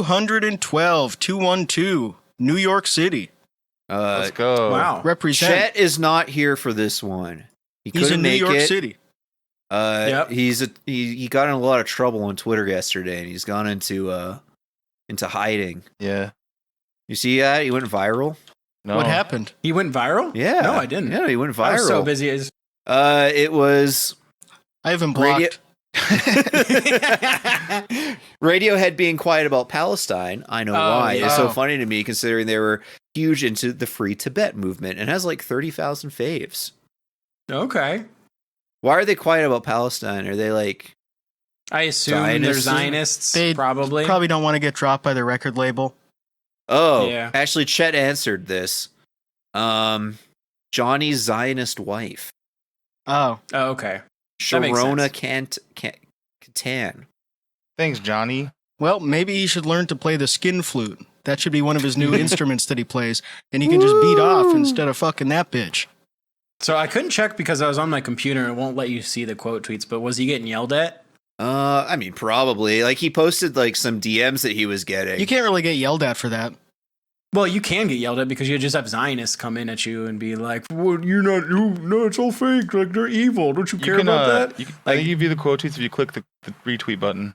212, 212, New York City. Let's go. Wow. Represent. Chet is not here for this one. He's in New York City. Yep. He got in a lot of trouble on Twitter yesterday, and he's gone into hiding. Yeah. You see that? He went viral. No. What happened? He went viral? Yeah. No, I didn't. Yeah, he went viral. I was so busy. It was... I haven't blocked. Radiohead being quiet about Palestine. I know why. Yeah. It's so funny to me considering they were huge into the Free Tibet movement and has like 30,000 faves. Okay. Why are they quiet about Palestine? Are they like... I assume they're Zionists, They probably. Probably don't want to get dropped by the record label. Oh, Yeah. actually, Chet answered this. Johnny's Zionist wife. Oh. Oh, okay. That makes Sharona Catan. Thanks, Johnny. Well, maybe he should learn to play the skin flute. That should be one of his new instruments that he plays, and he can just beat off instead of fucking that bitch. So I couldn't check because I was on my computer and it won't let you see the quote tweets, but was he getting yelled at? I mean, probably. Like, he posted, like, some DMs that he was getting. You can't really get yelled at for that. Well, you can get yelled at because you just have Zionists come in at you and be like, well, you're not, no, it's all fake. Like, they're evil. Don't you care about that? I can give you the quote tweets if you click the retweet button.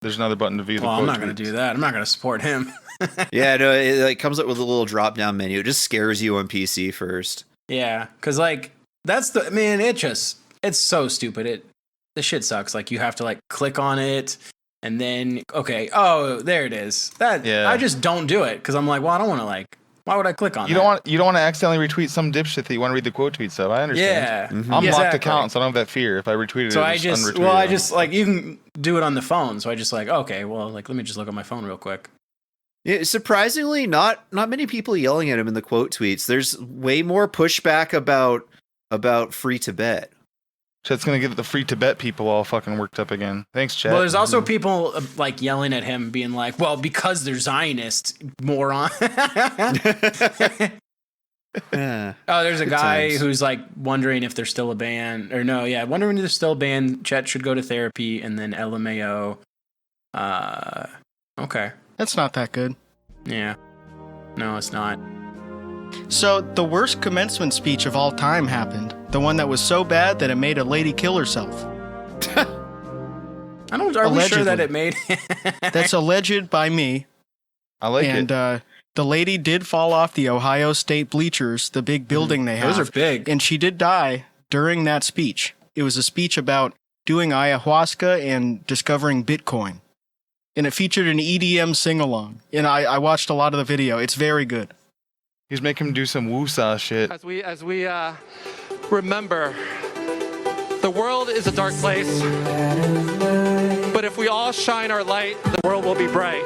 There's another button to view the quote tweets. I'm not going to do that. I'm not going to support him. Yeah, no, it like comes up with a little drop-down menu. It just scares you on PC first. Yeah, because, like, that's the, man, it's so stupid. The shit sucks. Like, you have to, like, click on it. And then, okay, oh, there it is. I just don't do it because I'm like, well, I don't want to, like, why would I click on that? You don't want to accidentally retweet some dipshit that you want to read the quote tweets of. I understand. Yeah. I'm locked Exactly. account, so I don't have that fear. If I retweeted So it, I just, like, you can do it on the phone. So I just like, okay, well, like, let me just look at my phone real quick. Yeah, surprisingly, not many people yelling at him in the quote tweets. There's way more pushback about Free Tibet. Chet's gonna get the Free Tibet people all fucking worked up again. Thanks, Chet. Well, there's also people like yelling at him, being like, "Well, because they're Zionists, moron." Yeah. Oh, there's a Good guy times. who's like wondering if they're still a band, or no, yeah, wondering if they're still a band. Chet should go to therapy, and then LMAO. Okay, That's not that good. yeah, no, it's not. So, the worst commencement speech of all time happened. The one that was so bad that it made a lady kill herself. I don't. Are we sure that Allegedly. it made? That's alleged by me. I like And it. the lady did fall off the Ohio State bleachers, the big building they have. Those are big. And she did die during that speech. It was a speech about doing ayahuasca and discovering Bitcoin. And it featured an EDM sing-along. And I watched a lot of the video. It's very good. He's making him do some woosah shit. As we remember, the world is a dark place, but if we all shine our light, the world will be bright.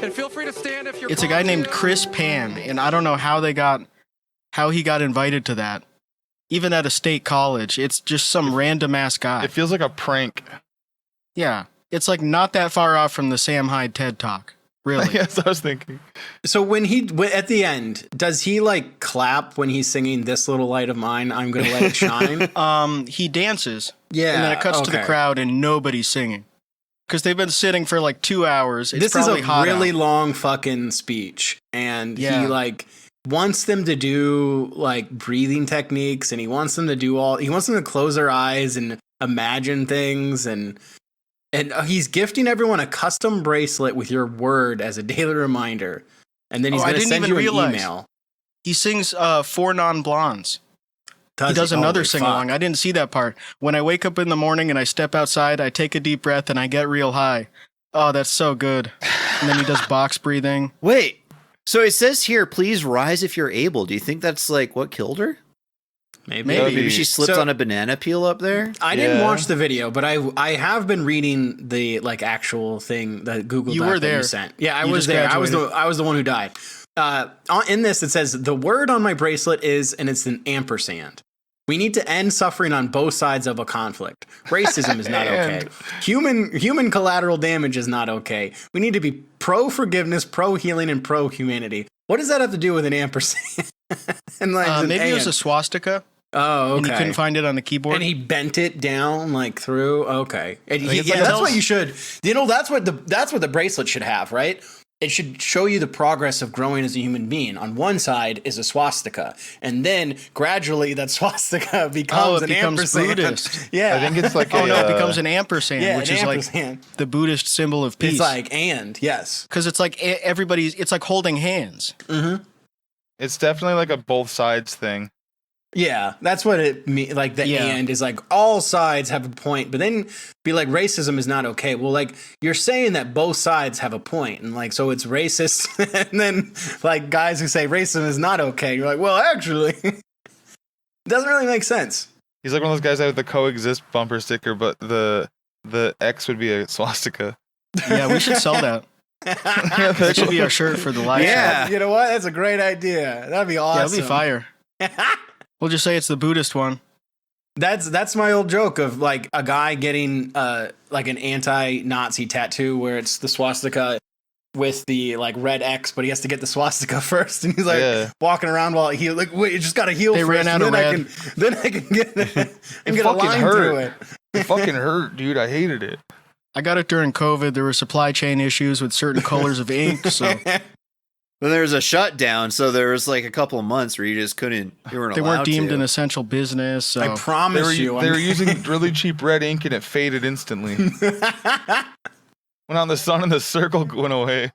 And feel free to stand if you're. It's a guy named Chris Pan, and I don't know how he got invited to that. Even at a state college, it's just some random ass guy. It feels like a prank. Yeah, it's like not that far off from the Sam Hyde TED Talk. Really? Yes, I was thinking. So when at the end, does he like clap when he's singing "This Little Light of Mine"? I'm gonna let it shine. He dances. Yeah, and then it cuts to the okay. crowd, and nobody's singing because they've been sitting for like 2 hours. It's This is probably a hot really out. long fucking speech, and Yeah. he like wants them to do like breathing techniques, and he wants them to close their eyes and imagine things, and he's gifting everyone a custom bracelet with your word as a daily reminder, and then he's I going to didn't send even you an realize. email. He sings Four Non-Blondes. He does another sing-along. I didn't see that part. When I wake up in the morning and I step outside, I take a deep breath and I get real high. Oh, that's so good. And then he does box breathing. Wait, so it says here, please rise if you're able. Do you think that's like what killed her? Maybe. Maybe she slipped So- on a banana peel up there? I didn't Yeah. watch the video, but I have been reading the like actual thing, the Google You Doc were that there. you sent. Yeah, I You was just there. graduated. I was the one who died. In this, it says the word on my bracelet is, and it's an ampersand. We need to end suffering on both sides of a conflict. Racism is not okay. Human collateral damage is not okay. We need to be pro forgiveness, pro healing, and pro humanity. What does that have to do with an ampersand? And like an Maybe it was a and. swastika. Oh, okay. And he couldn't find it on the keyboard. And he bent it down like through. Okay, and think it's yeah, like that's a- what you should. You know, that's what the bracelet should have, right? It should show you the progress of growing as a human being. On one side is a swastika, and then gradually that swastika becomes an becomes ampersand. Buddhist. Yeah, I think it's like Oh no, it becomes an ampersand, Yeah, which an is ampersand. like the Buddhist symbol of peace. It's like yes. Because it's like everybody's. It's like holding hands. It's definitely like a both sides thing. Yeah, that's what it means. Like the Yeah. and is like all sides have a point, but then be like racism is not okay. Well, like you're saying that both sides have a point, and like so it's racist, and then like guys who say racism is not okay, you're like, well, actually, it doesn't really make sense. He's like one of those guys that have the coexist bumper sticker, but the X would be a swastika. Yeah, we should sell that. That should be our shirt for the live show. Yeah. You know what? That's a great idea. That'd be awesome. Yeah, it'll be fire. We'll just say it's the Buddhist one. That's my old joke of like a guy getting like an anti-Nazi tattoo where it's the swastika with the like red X, but he has to get the swastika first, and he's like walking around while he like wait, you just got to heal. They first, ran out and of then I can get and get a fucking line hurt. through it. It fucking hurt, dude. I hated it. I got it during COVID. There were supply chain issues with certain colors of ink, so Then there was a shutdown, so there was like a couple of months where you just couldn't. You weren't. they weren't allowed deemed to. an essential business. So I promise you, They were using really cheap red ink and it faded instantly. Went out in the sun and the circle went away.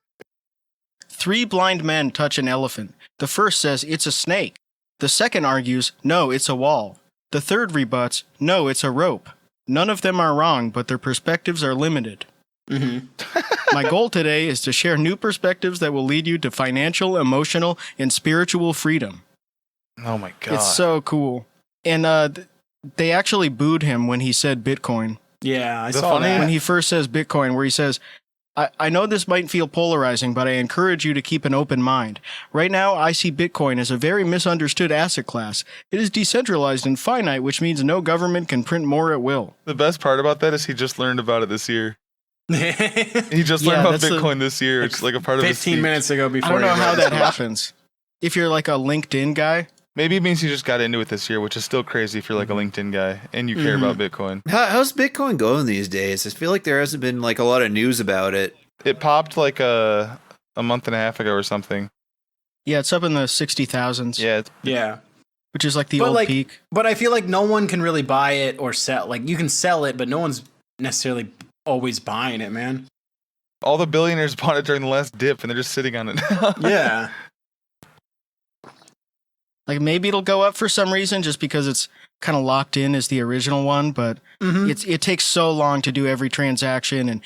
3 blind men touch an elephant. The first says it's a snake. The second argues, no, it's a wall. The third rebuts, no, it's a rope. None of them are wrong, but their perspectives are limited. My goal today is to share new perspectives that will lead you to financial, emotional, and spiritual freedom. Oh my god. It's so cool. And they actually booed him when he said Bitcoin. yeah, I The saw funny- that. When he first says Bitcoin, where he says, I know this might feel polarizing, but I encourage you to keep an open mind. Right now, I see Bitcoin as a very misunderstood asset class. It is decentralized and finite, which means no government can print more at will. The best part about that is he just learned about it this year. He just Yeah, learned about that's the- Bitcoin this year. It's like a part of his 15 speech. minutes ago before I don't know you how wrote that this. happens. If you're like a LinkedIn guy, Maybe it means he just got into it this year, which is still crazy if you're like a LinkedIn guy and you care about Bitcoin. How's Bitcoin going these days? I feel like there hasn't been like a lot of news about it. It popped like a month and a half ago or something. yeah, it's up in the 60,000s, Yeah, Yeah. which is like the But old like- peak. But I feel like no one can really buy it or sell. Like you can sell it, but no one's necessarily always buying it, man. all the billionaires bought it during the last dip and they're just sitting on it now. Yeah. Like maybe it'll go up for some reason just because it's kind of locked in as the original one, but it takes so long to do every transaction, and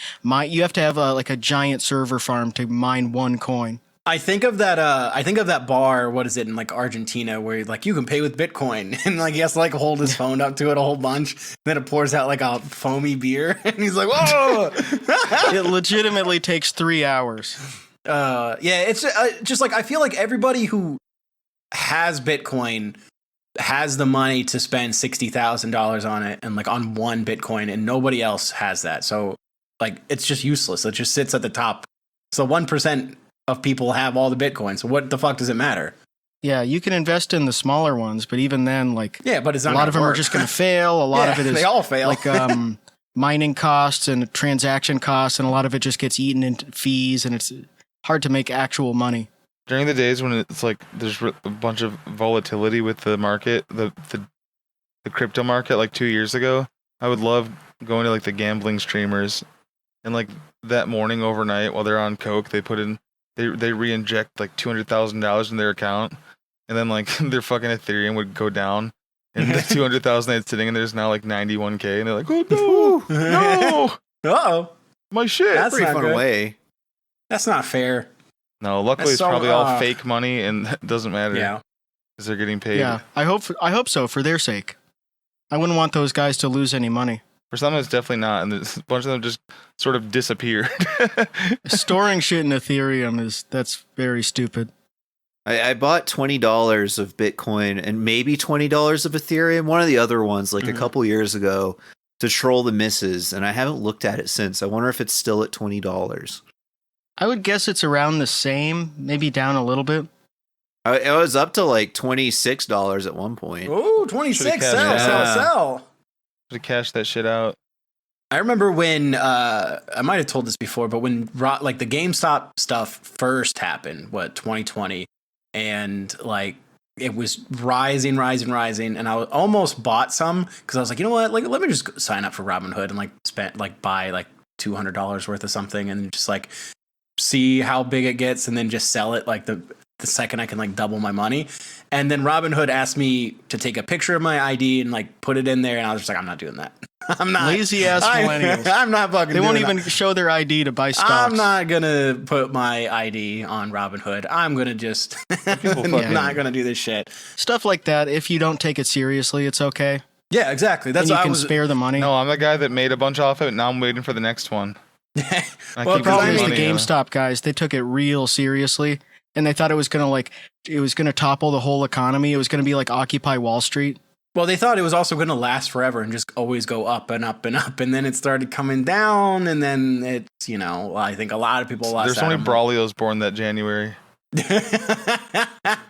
you have to have like a giant server farm to mine one coin. I think of that. I think of that bar. What is it in like Argentina where like you can pay with Bitcoin, and like he has to like hold his phone up to it a whole bunch. Then it pours out like a foamy beer, and he's like, "Whoa!" It legitimately takes 3 hours. Yeah, it's just like I feel like everybody who has Bitcoin has the money to spend $60,000 on it and like on one Bitcoin, and nobody else has that. So like it's just useless. It just sits at the top. So 1% of people have all the Bitcoin. So what the fuck does it matter? Yeah, you can invest in the smaller ones, but even then, like Yeah, but it's a not lot of them gonna are work. just going to fail. A lot of it is they all fail. like mining costs and transaction costs, and a lot of it just gets eaten into fees, and it's hard to make actual money. During the days when it's like there's a bunch of volatility with the market, the crypto market, like 2 years ago, I would love going to like the gambling streamers, and like that morning overnight while they're on coke, they put in they re-inject like $200,000 in their account, and then like their fucking Ethereum would go down, and the 200,000 that's sitting in there's now like 91K, and they're like, oh no, no, Uh-oh. my shit. That's Pretty not fun good. way. That's not fair. No, luckily That's it's so, probably all fake money, and it doesn't matter. Yeah. Because they're getting paid. Yeah, I hope so for their sake. I wouldn't want those guys to lose any money. For some, it's definitely not, and there's a bunch of them just sort of disappeared. Storing shit in Ethereum that's very stupid. I bought $20 of Bitcoin and maybe $20 of Ethereum, one of the other ones, like a couple years ago, to troll the misses, and I haven't looked at it since. I wonder if it's still at $20. I would guess it's around the same, maybe down a little bit. It was up to like $26 at one point. Oh, 26. Should've Sell, cashed sell, out. sell. To cash that shit out. I remember when I might have told this before, but when like the GameStop stuff first happened, 2020, and like it was rising, and I almost bought some because I was like, you know what, like let me just sign up for Robinhood and buy like $200 worth of something and just like see how big it gets and then just sell it like the second I can like double my money. And then Robinhood asked me to take a picture of my ID and like put it in there, and I was just like, I'm not doing that. I'm not Lazy ass millennials. I'm not fucking. They won't doing even that. show their ID to buy stocks. I'm not gonna put my ID on Robinhood. I'm gonna just not gonna do this shit. Stuff like that. If you don't take it seriously, it's okay. Yeah, exactly. That's And you what I can was. spare the money. No, I'm the guy that made a bunch off it. Now I'm waiting for the next one. I Well, keep The problem is losing the money, GameStop guys. They took it real seriously, and they thought it was gonna topple the whole economy. It was gonna be like Occupy Wall Street. Well, they thought it was also going to last forever and just always go up and up and up, and then it started coming down, and then it's I think a lot of people lost. There's so many Brawlios born that January.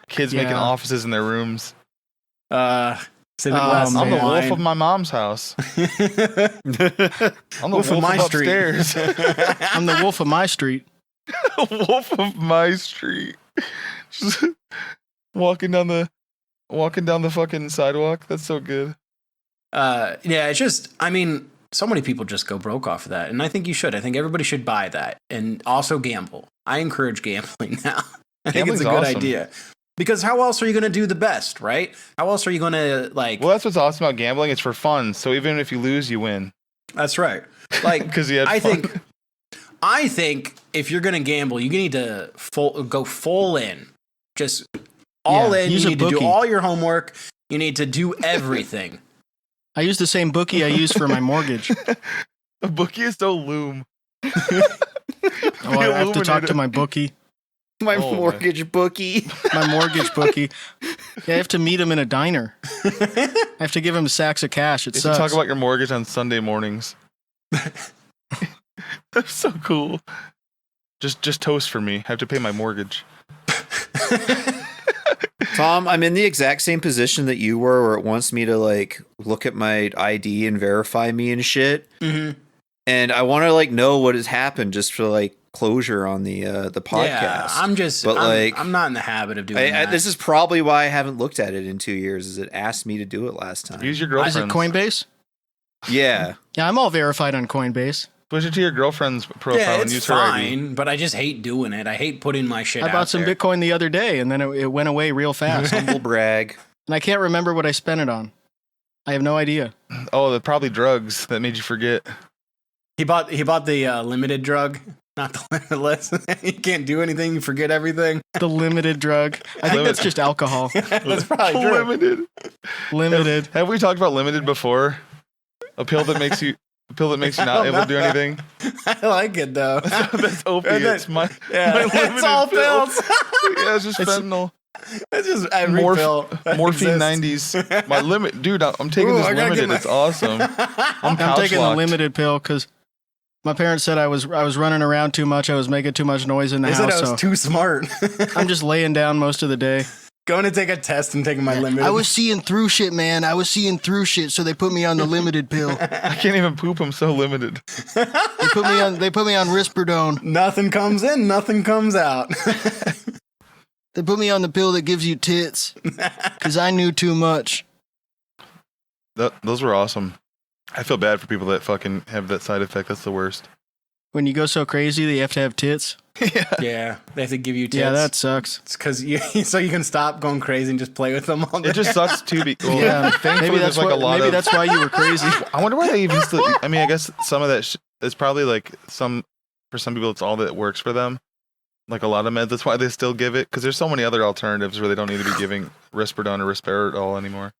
Kids making Yeah. offices in their rooms. Civic Oh, West, I'm the wolf man. of my mom's house. I'm the Wolf of my street. upstairs. I'm the wolf of my street. Wolf of my street. Just walking down the fucking sidewalk. That's so good. Yeah, it's just, I mean, so many people just go broke off of that, and I think you should. I think everybody should buy that and also gamble. I encourage gambling now. I think it's a Gambling's good awesome. idea. Because how else are you going to do the best, right? How else are you going to, like... Well, that's what's awesome about gambling. It's for fun. So even if you lose, you win. That's right. Like, Because you had fun. I think if you're going to gamble, you need to go full in. Just all in. use You a need to do bookie. all your homework. You need to do everything. I use the same bookie I use for my mortgage. A bookie is so loom. Oh, I have to talk to my bookie, My Oh, mortgage bookie. my mortgage bookie. Yeah, I have to meet him in a diner. I have to give him sacks of cash. It You sucks. talk about your mortgage on Sunday mornings. That's so cool. Just toast for me. I have to pay my mortgage. Tom, I'm in the exact same position that you were, where it wants me to like look at my ID and verify me and shit. Mm-hmm. And I want to like know what has happened just for like closure on the podcast. Yeah, I'm not in the habit of doing that. This is probably why I haven't looked at it in 2 years. Is it asked me to do it last time? Use your Is it girlfriend's. Coinbase? Yeah. Yeah, I'm all verified on Coinbase. Switch it to your girlfriend's profile yeah, and it's use her ID. fine, but I just hate doing it. I hate putting my shit I out bought some there. Bitcoin the other day, and then it went away real fast. Humble brag. And I can't remember what I spent it on. I have no idea. Oh, they're probably drugs that made you forget. He bought the limited drug, not the limitless. You can't do anything. You forget everything. The limited drug. I think that's just alcohol. That's probably true. Limited. Limited. Have we talked about limited before? A pill that makes you not able to do anything. I like it though. That's opiates. My Yeah, limited it's all pill. pills. Yeah, it's just fentanyl. It's just every pill. that Morphine exists. 90s. My limit, dude. I'm taking Ooh, this I gotta limited. get my- It's awesome. I'm I'm taking the couch-locked. limited pill because my parents said I was running around too much. I was making too much noise in the They said house. I was So too smart. I'm just laying down most of the day. Going to take a test and taking my limited. I was seeing through shit, man. I was seeing through shit, so they put me on the limited pill. I can't even poop. I'm so limited. They put me on Risperdone. Nothing comes in, nothing comes out. They put me on the pill that gives you tits because I knew too much. Those were awesome. I feel bad for people that fucking have that side effect. That's the worst. When you go so crazy that you have to have tits. Yeah, they have to give you tits. Yeah, that sucks. It's because you so you can stop going crazy and just play with them all day. It just sucks too. Well, Yeah, thankfully maybe there's that's like a lot maybe of. that's why you were crazy. I wonder why they even still. I mean, I guess some of that is probably like for some people it's all that works for them. Like a lot of meds. That's why they still give it because there's so many other alternatives where they don't need to be giving Risperdone or Risperidol anymore.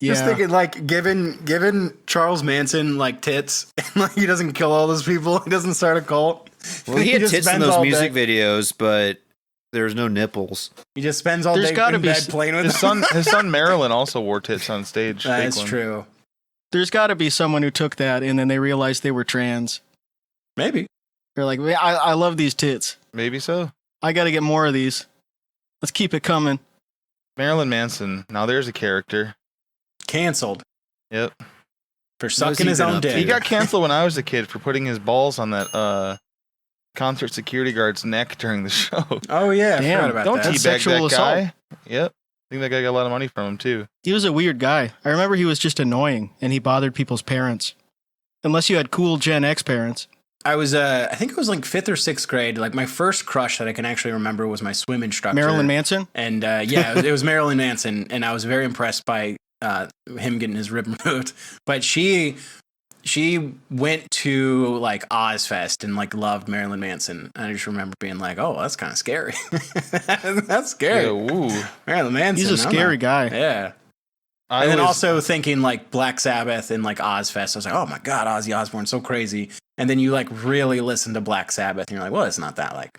Yeah. Just thinking, like, given Charles Manson like tits, and like he doesn't kill all those people, he doesn't start a cult. Well, he had just tits in spends those all music day- videos, but there was no nipples. He just spends all There's day gotta in be bed s- playing with His them. son Marilyn also wore tits on stage. fake That's one. true. There's got to be someone who took that and then they realized they were trans. Maybe. They're like, I love these tits. Maybe so. I got to get more of these. Let's keep it coming. Marilyn Manson. Now there's a character. Canceled Yep. for sucking his own dick. He got canceled when I was a kid for putting his balls on that concert security guard's neck during the show. Oh yeah, I Damn, forgot about Don't that. That's teabag sexual that guy. assault. Yep. I think that guy got a lot of money from him too. He was a weird guy. I remember he was just annoying, and he bothered people's parents. Unless you had cool Gen X parents. I was, I think it was like 5th or 6th grade. Like my first crush that I can actually remember was my swim instructor. Marilyn Manson? And yeah, it was Marilyn Manson, and I was very impressed by him getting his rib removed. But she went to like Ozfest and like loved Marilyn Manson. And I just remember being like, oh, that's kind of scary. That's scary. Yeah, woo. Marilyn Manson. He's a scary guy. Yeah. And then also thinking like Black Sabbath and like Ozfest. I was like, oh my God, Ozzy Osbourne's so crazy. And then you like really listen to Black Sabbath and you're like, well, it's not that like,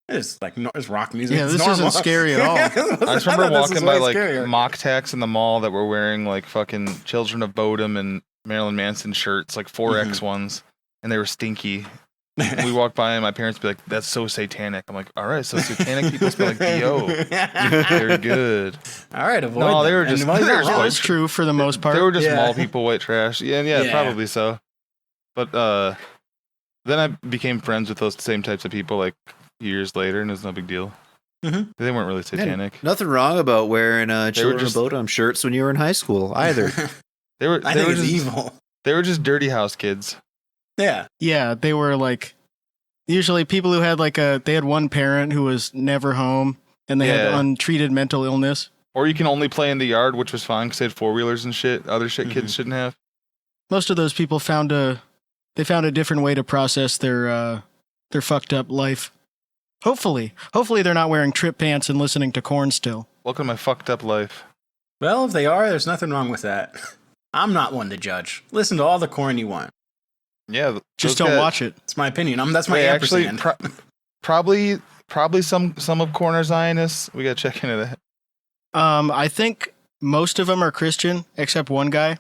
it's like, it's rock music. Yeah, it's this normal. isn't scary at all. I just remember walking by like scarier. mock tax in the mall that were wearing like fucking Children of Bodom and Marilyn Manson shirts, like 4X ones, and they were stinky. We walked by and my parents would be like, that's so satanic. I'm like, all right, so satanic people smell like D.O. They're good. All right, avoid No, they them. were just- And why they were not? just Well, like- it's true for the most part. They were just Yeah. mall people, white trash. Yeah, Yeah. probably so. But then I became friends with those same types of people like years later, and it was no big deal. Mhm. They weren't really satanic. Nothing wrong about wearing Children just- of Bodom shirts when you were in high school either. They were. I They think were it's just. evil. They were just dirty house kids. Yeah. Yeah, they were like usually people who had they had one parent who was never home and they had Yeah. untreated mental illness. Or you can only play in the yard, which was fine because they had 4-wheelers and shit. Other shit kids shouldn't have. Most of those people found a different way to process their fucked up life. Hopefully they're not wearing trip pants and listening to Korn still. Welcome to my fucked up life. Well, if they are, there's nothing wrong with that. I'm not one to judge. Listen to all the Korn you want. Yeah, Just don't watch it. It's my opinion. That's my Wait, actually, ampersand. probably some of Corner Zionists. We gotta check into that. I think most of them are Christian except one guy.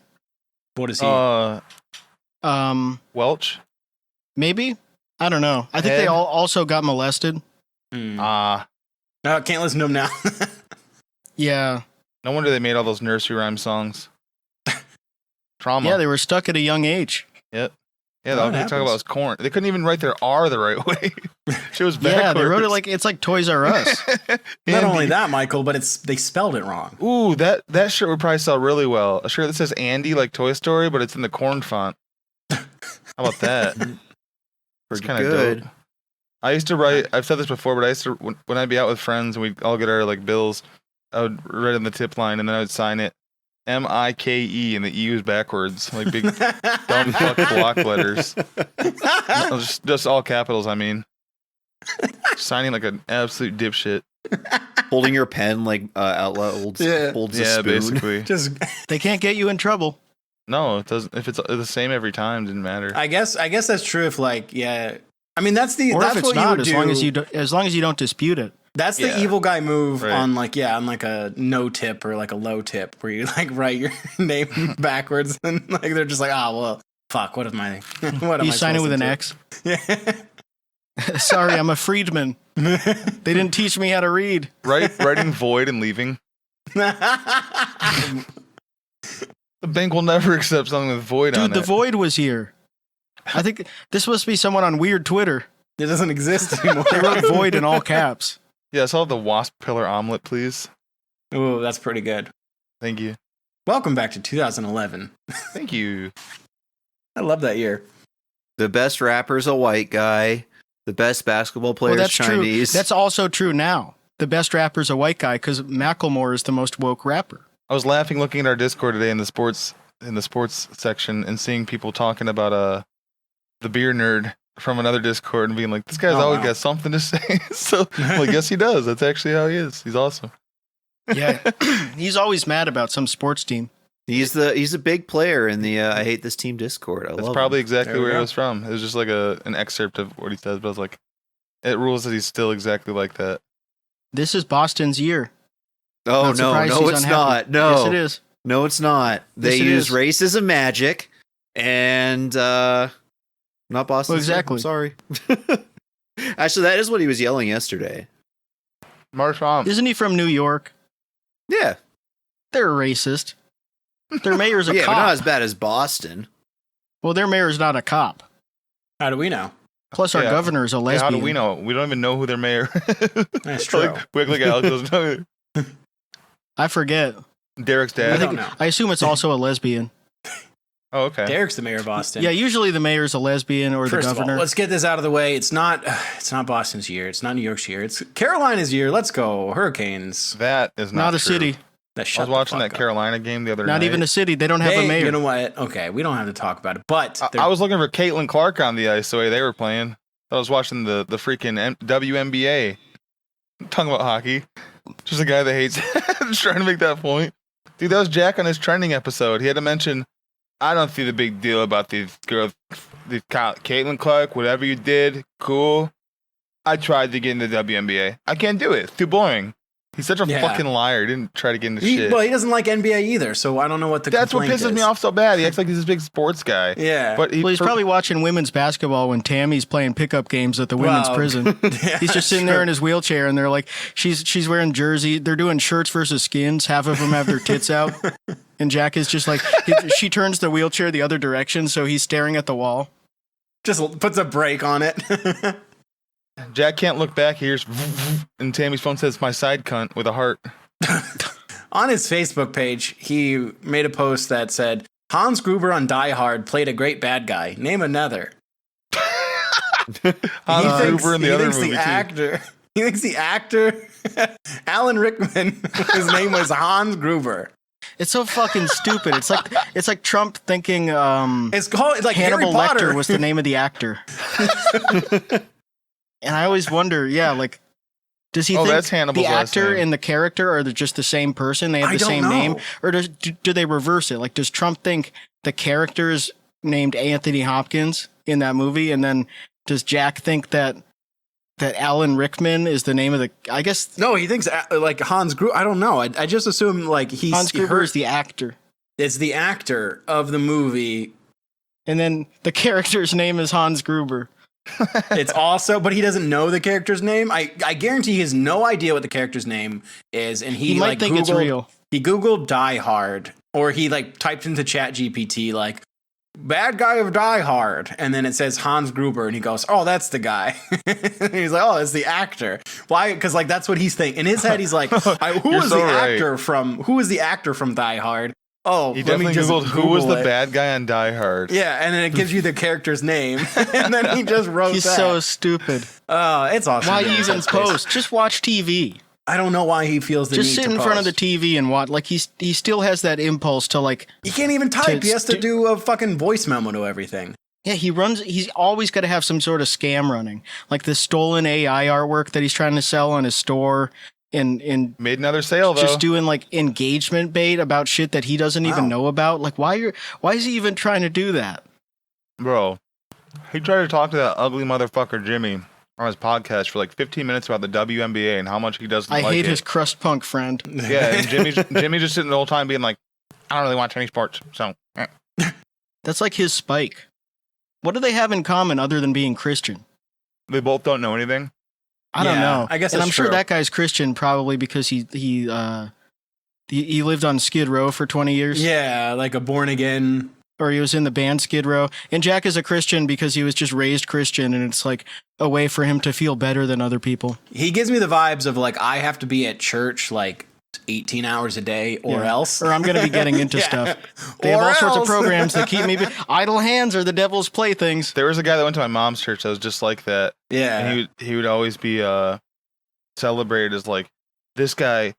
What is he? Welch. Maybe? I don't know. I think they Ed? all also got molested. No, can't listen to him now. Yeah. No wonder they made all those nursery rhyme songs. Trauma. Yeah, they were stuck at a young age. Yeah, Oh, all it they talk about happens. was corn. They couldn't even write their R the right way. She was backwards. Yeah, they wrote it like it's like Toys R Us. Not only Andy. that, Michael, but they spelled it wrong. Ooh, that shirt would probably sell really well. A shirt that says Andy like Toy Story, but it's in the corn font. How about that? It's Pretty kind of good. dope. I used to write. I've said this before, but I used to when I'd be out with friends and we'd all get our like bills. I would write in the tip line and then I would sign it MIKE and the E was backwards, like big dumb fuck block letters. No, just all capitals. I mean, signing like an absolute dipshit. Holding your pen like out loud holds a Yeah, spoon. basically. Just, They can't get you in trouble. No, it doesn't. If it's the same every time, it didn't matter. I guess that's true. If like, yeah, I mean that's Or that's if it's what you not, would as do. long as you don't dispute it. That's the Yeah. evil guy move Right. on like a no tip or like a low tip where you like write your name backwards and like they're just like, oh well, fuck. What am I? What am You I sign it with an supposed X. to do? Sorry, I'm a freedman. They didn't teach me how to read. Writing void and leaving. Yeah. The bank will never accept something with void on Dude, the it. void was here. I think this must be someone on weird Twitter. It doesn't exist anymore. They wrote void in all caps. Yeah, so I'll have the wasp pillar omelet, please. Ooh, that's pretty good. Thank you. Welcome back to 2011. Thank you. I love that year. The best rapper's a white guy. The best basketball player Well, is that's Chinese. true. That's also true now. The best rapper's a white guy because Macklemore is the most woke rapper. I was laughing looking at our Discord today in the sports section and seeing people talking about the beer nerd from another Discord and being like, this guy's Oh, always wow. got something to say. So well, I guess he does. That's actually how he is. He's awesome. Yeah, he's always mad about some sports team. He's a big player in the I hate this team Discord. I That's love probably him. exactly There we where it go. was from. It was just like an excerpt of what he says, but I was like, it rules that he's still exactly like that. This is Boston's year. Oh Not no, surprised no, he's it's unhappy. not. No, Yes, it is. No, it's not. They Yes, it use is. racism magic, and not Boston. Well, exactly. I'm sorry. Actually, that is what he was yelling yesterday. Marchand. Isn't he from New York? Yeah. They're racist. Their mayor's a Yeah, cop. but not as bad as Boston. Well, their mayor's not a cop. How do we know? Plus, our Yeah. governor is a Yeah, lesbian. how do we know? We don't even know who their mayor is. That's true. We act like Alex doesn't know. I forget. Derek's I dad. don't know. I assume it's also a lesbian. Oh, okay. Derek's the mayor of Boston. Yeah, usually the mayor's a lesbian or First the of governor. all, let's get this out of the way. It's not Boston's year. It's not New York's year. It's Carolina's year. Let's go Hurricanes. That is not not a true. city. I was watching that Carolina game the other night. Not even a city. They don't have a mayor. You know what? Okay, we don't have to talk about it. But I was looking for Caitlin Clark on the ice the way they were playing. I was watching the freaking WNBA. Talking about hockey. Just a guy that hates just trying to make that point. Dude, that was Jack on his trending episode. He had to mention, I don't see the big deal about these girls. Caitlin Clark, whatever you did, cool. I tried to get into the WNBA. I can't do it. It's too boring. He's such a fucking liar. He didn't try to get into shit. Well, he doesn't like NBA either, so I don't know what the That's what complaint pisses is. me off so bad. He acts like he's this big sports guy. Yeah. But He's probably watching women's basketball when Tammy's playing pickup games at the women's prison. Yeah, He's just sitting there in his wheelchair, and they're like, she's wearing jersey. They're doing shirts versus skins. Half of them have their tits out, and Jack is just like, she turns the wheelchair the other direction, so he's staring at the wall. Just puts a brake on it. Jack can't look back. He hears, and Tammy's phone says, "My side cunt," with a heart. On his Facebook page, he made a post that said, Hans Gruber on Die Hard played a great bad guy. Name another. Hans Gruber in the other movie, He thinks the actor, Alan Rickman, his name was Hans Gruber. It's so fucking stupid. It's like Trump thinking It's like Hannibal Harry Potter Lecter was the name of the actor. And I always wonder, like, does he think that's Hannibal's the last actor name. and the character are just the same person? They have I the don't same know. name? Or do they reverse it? Like, does Trump think the character's named Anthony Hopkins in that movie? And then does Jack think that Alan Rickman is the name of the... I guess No, he thinks like Hans Gruber. I don't know. I just assume like Hans Gruber is the actor. It's the actor of the movie. And then the character's name is Hans Gruber. It's also, but he doesn't know the character's name. I guarantee he has no idea what the character's name is, and He might like think it's real. He Googled Die Hard, or he like typed into Chat GPT like bad guy of Die Hard, and then it says Hans Gruber, and he goes, "Oh, that's the guy." And he's like, "Oh, it's the actor." Why? Because like that's what he's thinking in his head. He's like, "Who You're is so the right. actor from? Who is the actor from Die Hard?" Oh, He let me definitely just googled who was Google the it. bad guy on Die Hard. Yeah, and then it gives you the character's name, and then he just wrote He's that. so stupid. Oh, it's awesome. Why even post? Just watch TV. I don't know why he feels the Just need sit to in front of the post. TV and watch. Like he still has that impulse to like. He can't even type. He has to stu- do a fucking voice memo to everything. Yeah, he's always got to have some sort of scam running, like the stolen AI artwork that he's trying to sell on his store, and Made another sale though. just doing like engagement bait about shit that he doesn't even know about. Like why is he even trying to do that? Bro, he tried to talk to that ugly motherfucker Jimmy on his podcast for like 15 minutes about the WNBA and how much he doesn't I like hate it. his crust punk friend. Yeah, and Jimmy just sitting the whole time being like, I don't really watch any sports, so. That's like his Spike. What do they have in common other than being Christian? They both don't know anything. I don't Yeah, know. I guess and that's I'm sure true. that guy's Christian probably because he lived on Skid Row for 20 years. Yeah, like a born again. Or he was in the band Skid Row. And Jack is a Christian because he was just raised Christian, and it's like a way for him to feel better than other people. He gives me the vibes of like I have to be at church like 18 hours a day or Yeah. else. Or I'm going to be getting into Yeah. stuff. They have Or all sorts of else. programs that keep me... Idle hands are the devil's playthings. There was a guy that went to my mom's church that was just like that. Yeah. And he would always be celebrated as like, this guy,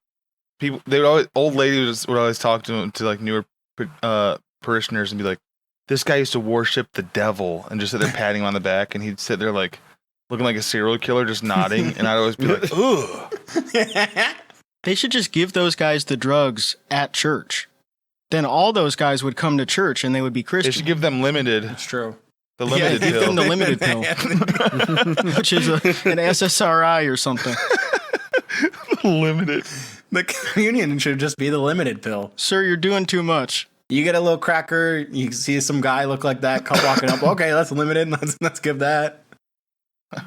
people, they would always, old ladies would always talk to him, to like newer parishioners and be like, this guy used to worship the devil, and just sit there patting him on the back, and he'd sit there like looking like a serial killer, just nodding, and I'd always be like, ugh. They should just give those guys the drugs at church. Then all those guys would come to church and they would be They Christian. should give them limited, It's true. the limited give them pill. the limited pill, which is an SSRI or something. Limited. The communion should just be the limited pill. Sir, you're doing too much. You get a little cracker, you see some guy look like that, come walking up. Okay, that's limited. Let's give that.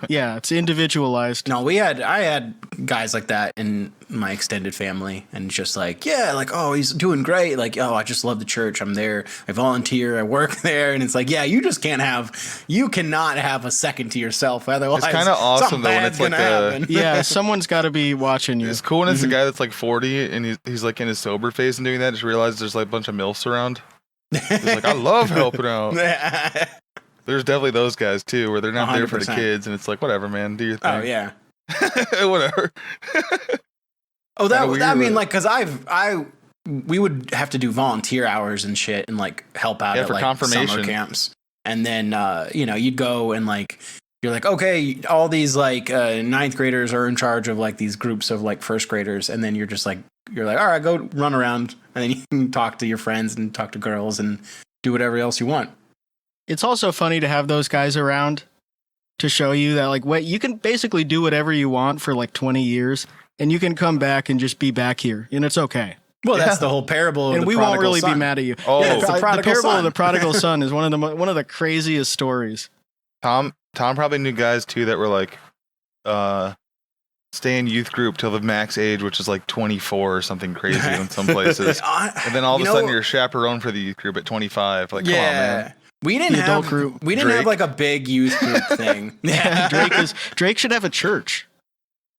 Yeah, it's individualized. No, I had guys like that in my extended family, and just like, yeah, like, oh, he's doing great. Like, oh, I just love the church. I'm there. I volunteer. I work there. And it's like, yeah, you cannot have a second to yourself. Otherwise, It's kind of awesome though when it's like Yeah, someo's got to be watching you. It's cool when it's a guy that's like 40 and he's like in his sober phase and doing that. Just realize there's like a bunch of MILFs around. He's like, I love helping out. There's definitely those guys too, where they're not there for the 100%. kids, and it's like, whatever, man, do your thing. Oh yeah. Whatever. Oh, Kinda weird, I mean, but- like, because we would have to do volunteer hours and shit, and like help out Yeah, at for like confirmation. summer camps, and then you'd go and like you're like, okay, all these like ninth graders are in charge of like these groups of like first graders, and then you're like, all right, go run around, and then you can talk to your friends and talk to girls and do whatever else you want. It's also funny to have those guys around to show you that, like, you can basically do whatever you want for like 20 years, and you can come back and just be back here, and it's okay. Well, that's the whole parable of And the we won't prodigal really son. be mad at you. Oh. Yeah, it's the the prodigal parable son. of the prodigal son is one of the craziest stories. Tom probably knew guys too that were like, stay in youth group till the max age, which is like 24 or something crazy in some places. And then all of a sudden you're a chaperone for the youth group at 25. Like, come on, man. We didn't The adult have group. we didn't have Drake. like a big youth group thing. Yeah, Drake should have a church.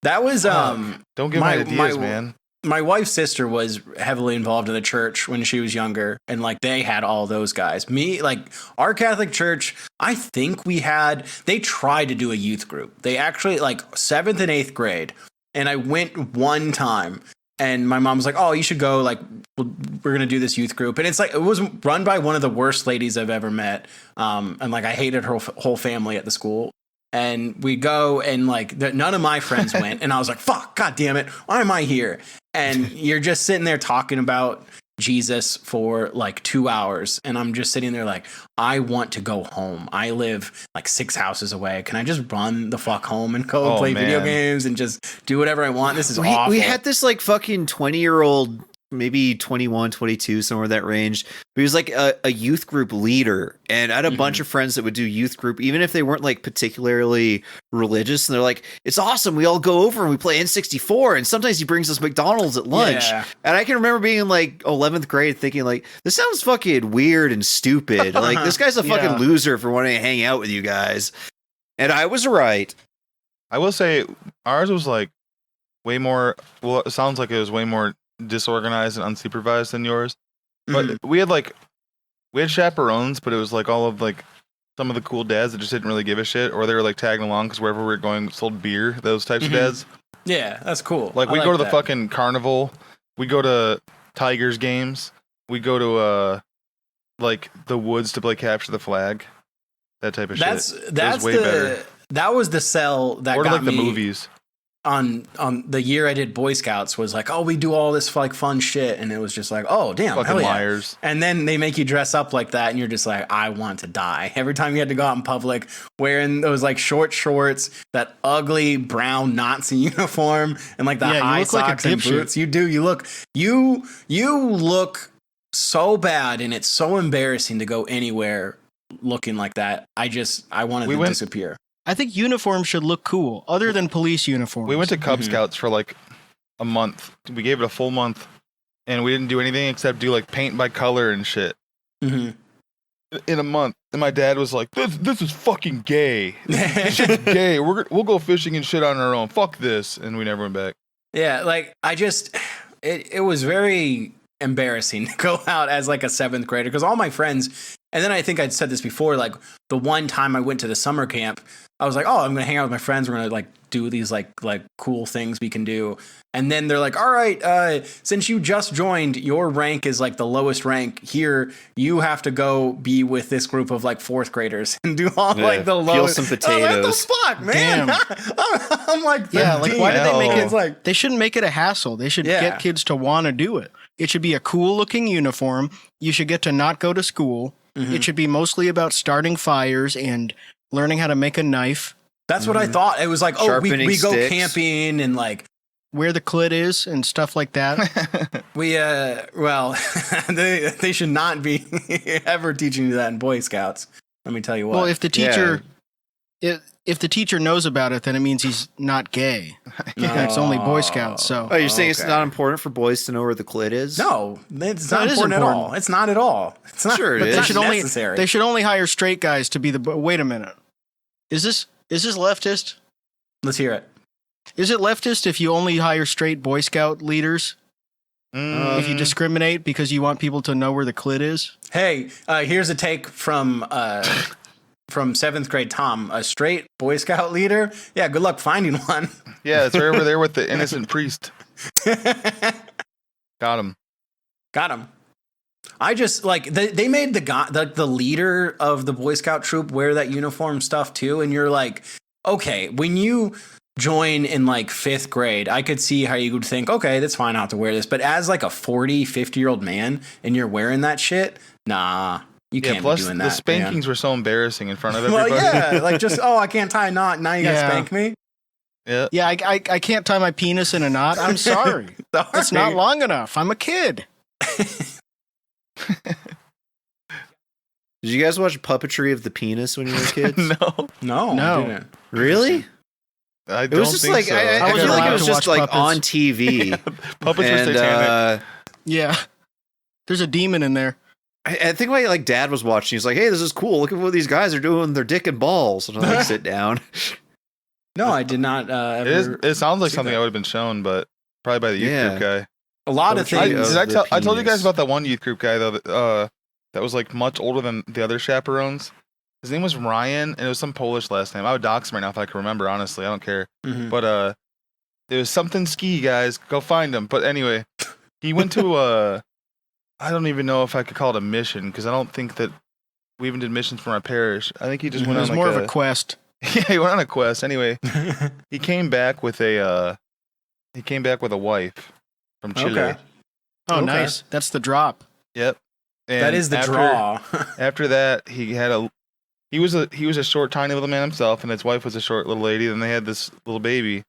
that was Don't give my ideas, man. My wife's sister was heavily involved in the church when she was younger, and like they had all those guys. Me, like our Catholic church, I think they tried to do a youth group. They actually, like 7th and 8th grade, and I went one time, and my mom was like, oh, you should go, like we're gonna do this youth group. And it's like, it was run by one of the worst ladies I've ever met, and like I hated her whole family at the school. And we go, and like none of my friends went, and I was like, fuck, god damn it, why am I here? And you're just sitting there talking about Jesus for like 2 hours, and I'm just sitting there like, I want to go home. I live like 6 houses away. Can I just run the fuck home and go play video games and just do whatever I want? This is awful. We had this like fucking 20-year-old, maybe 21, 22, somewhere in that range. But he was like a youth group leader. And I had a bunch of friends that would do youth group, even if they weren't like particularly religious. And they're like, it's awesome. We all go over and we play N64. And sometimes he brings us McDonald's at lunch. Yeah. And I can remember being in like 11th grade thinking like, this sounds fucking weird and stupid. Like, this guy's a fucking Yeah. loser for wanting to hang out with you guys. And I was right. I will say ours was like way more, well, it sounds like it was way more disorganized and unsupervised than yours. But we had chaperones, but it was like all of like some of the cool dads that just didn't really give a shit, or they were like tagging along because wherever we were going sold beer, those types of dads. Yeah, that's cool. Like, I we go to the that. fucking carnival, we go to Tigers games, we go to like the woods to play capture the flag, that type of shit. That's way better. That was the sell that Or to, got like, the me movies. on the year I did Boy Scouts. Was like, oh, we do all this like fun shit, and it was just like, oh damn, Fucking hell yeah. liars. And then they make you dress up like that, and you're just like, I want to die. Every time you had to go out in public wearing those like short shorts, that ugly brown Nazi uniform, and like the Yeah, you high look like a socks and dipshit. boots. You look so bad, and it's so embarrassing to go anywhere looking like that. I wanted to disappear. I think uniforms should look cool, other than police uniforms. We went to Cub Scouts for like a month. We gave it a full month, and we didn't do anything except do like paint by color and shit Mm-hmm. in a month. And my dad was like, "This is fucking gay. This shit's gay. We'll go fishing and shit on our own. Fuck this." And we never went back. Yeah, like it was very embarrassing to go out as like a 7th grader, because all my friends, and then I think I'd said this before, like the one time I went to the summer camp, I was like, oh, I'm gonna hang out with my friends, we're gonna like do these like cool things we can do. And then they're like, all right, since you just joined, your rank is like the lowest rank here, you have to go be with this group of like 4th graders and do all like the peel lowest. some I'm like, what potatoes. the fuck, man? I'm like, Yeah, like why did they make it? It's like, They shouldn't make it a hassle. They should Yeah. get kids to want to do it. It should be a cool looking uniform. You should get to not go to school. It should be mostly about starting fires and learning how to make a knife, that's what I thought. It was like, oh, Sharpening we go sticks. camping and like, where the clit is, and stuff like that. we well, they should not be ever teaching you that in Boy Scouts. Let me tell you what. Well, if the teacher if the teacher knows about it, then it means he's not gay. It's only Boy Scouts. So Oh, you're saying it's not important for boys to know where the clit is? No, it's No, not it is important at important. all. It's not at all. It's not. Sure it but is. it's they not should only necessary. they should only hire straight guys to be the. Wait a minute. Is this leftist? Let's hear it. Is it leftist if you only hire straight Boy Scout leaders? If you discriminate because you want people to know where the clit is? Hey, here's a take from 7th grade Tom, a straight Boy Scout leader. Yeah, good luck finding one. Yeah, it's right over there with the innocent priest. Got him. Got him. I just like they made the leader of the Boy Scout troop wear that uniform stuff too, and you're like, okay, when you join in like 5th grade, I could see how you would think, okay, that's fine, I have to wear this. But as like a 40, 50-year-old man and you're wearing that shit, nah, you can't Plus, be doing that. the spankings were so embarrassing in front of Well, everybody. yeah, like just, I can't tie a knot. Now you gotta Yeah. spank me. Yeah. Yeah, I can't tie my penis in a knot. I'm sorry. It's not long enough. I'm a kid. Did you guys watch Puppetry of the Penis when you were kids? No, No, No. I didn't. Really? I It don't was just think like so. I wasn't feel like allowed it was to just watch like puppets. on TV. Puppets were and satanic. Yeah. There's a demon in there. I think my like dad was watching. He's like, "Hey, this is cool. Look at what these guys are doing with their dick and balls." And I like sit down. No, I did not ever. It sounds like see something that. I would have been shown, but probably by the youth Yeah. group guy. A lot of Puppetry things. of I told you guys penis. about that one youth group guy though that was like much older than the other chaperones. His name was Ryan, and it was some Polish last name. I would dox him right now if I could remember. Honestly, I don't care. Mhm. But it was something ski, guys. Go find him. But anyway, he went to I don't even know if I could call it a mission because I don't think that we even did missions for my parish. I think he just It went was on more like of a quest. yeah, he went on a quest. Anyway, he came back with a wife from Chile. Okay. Oh, Okay. nice. That's the drop. Yep. And That is the draw. After that, he was a short, tiny little man himself, and his wife was a short little lady. Then they had this little baby,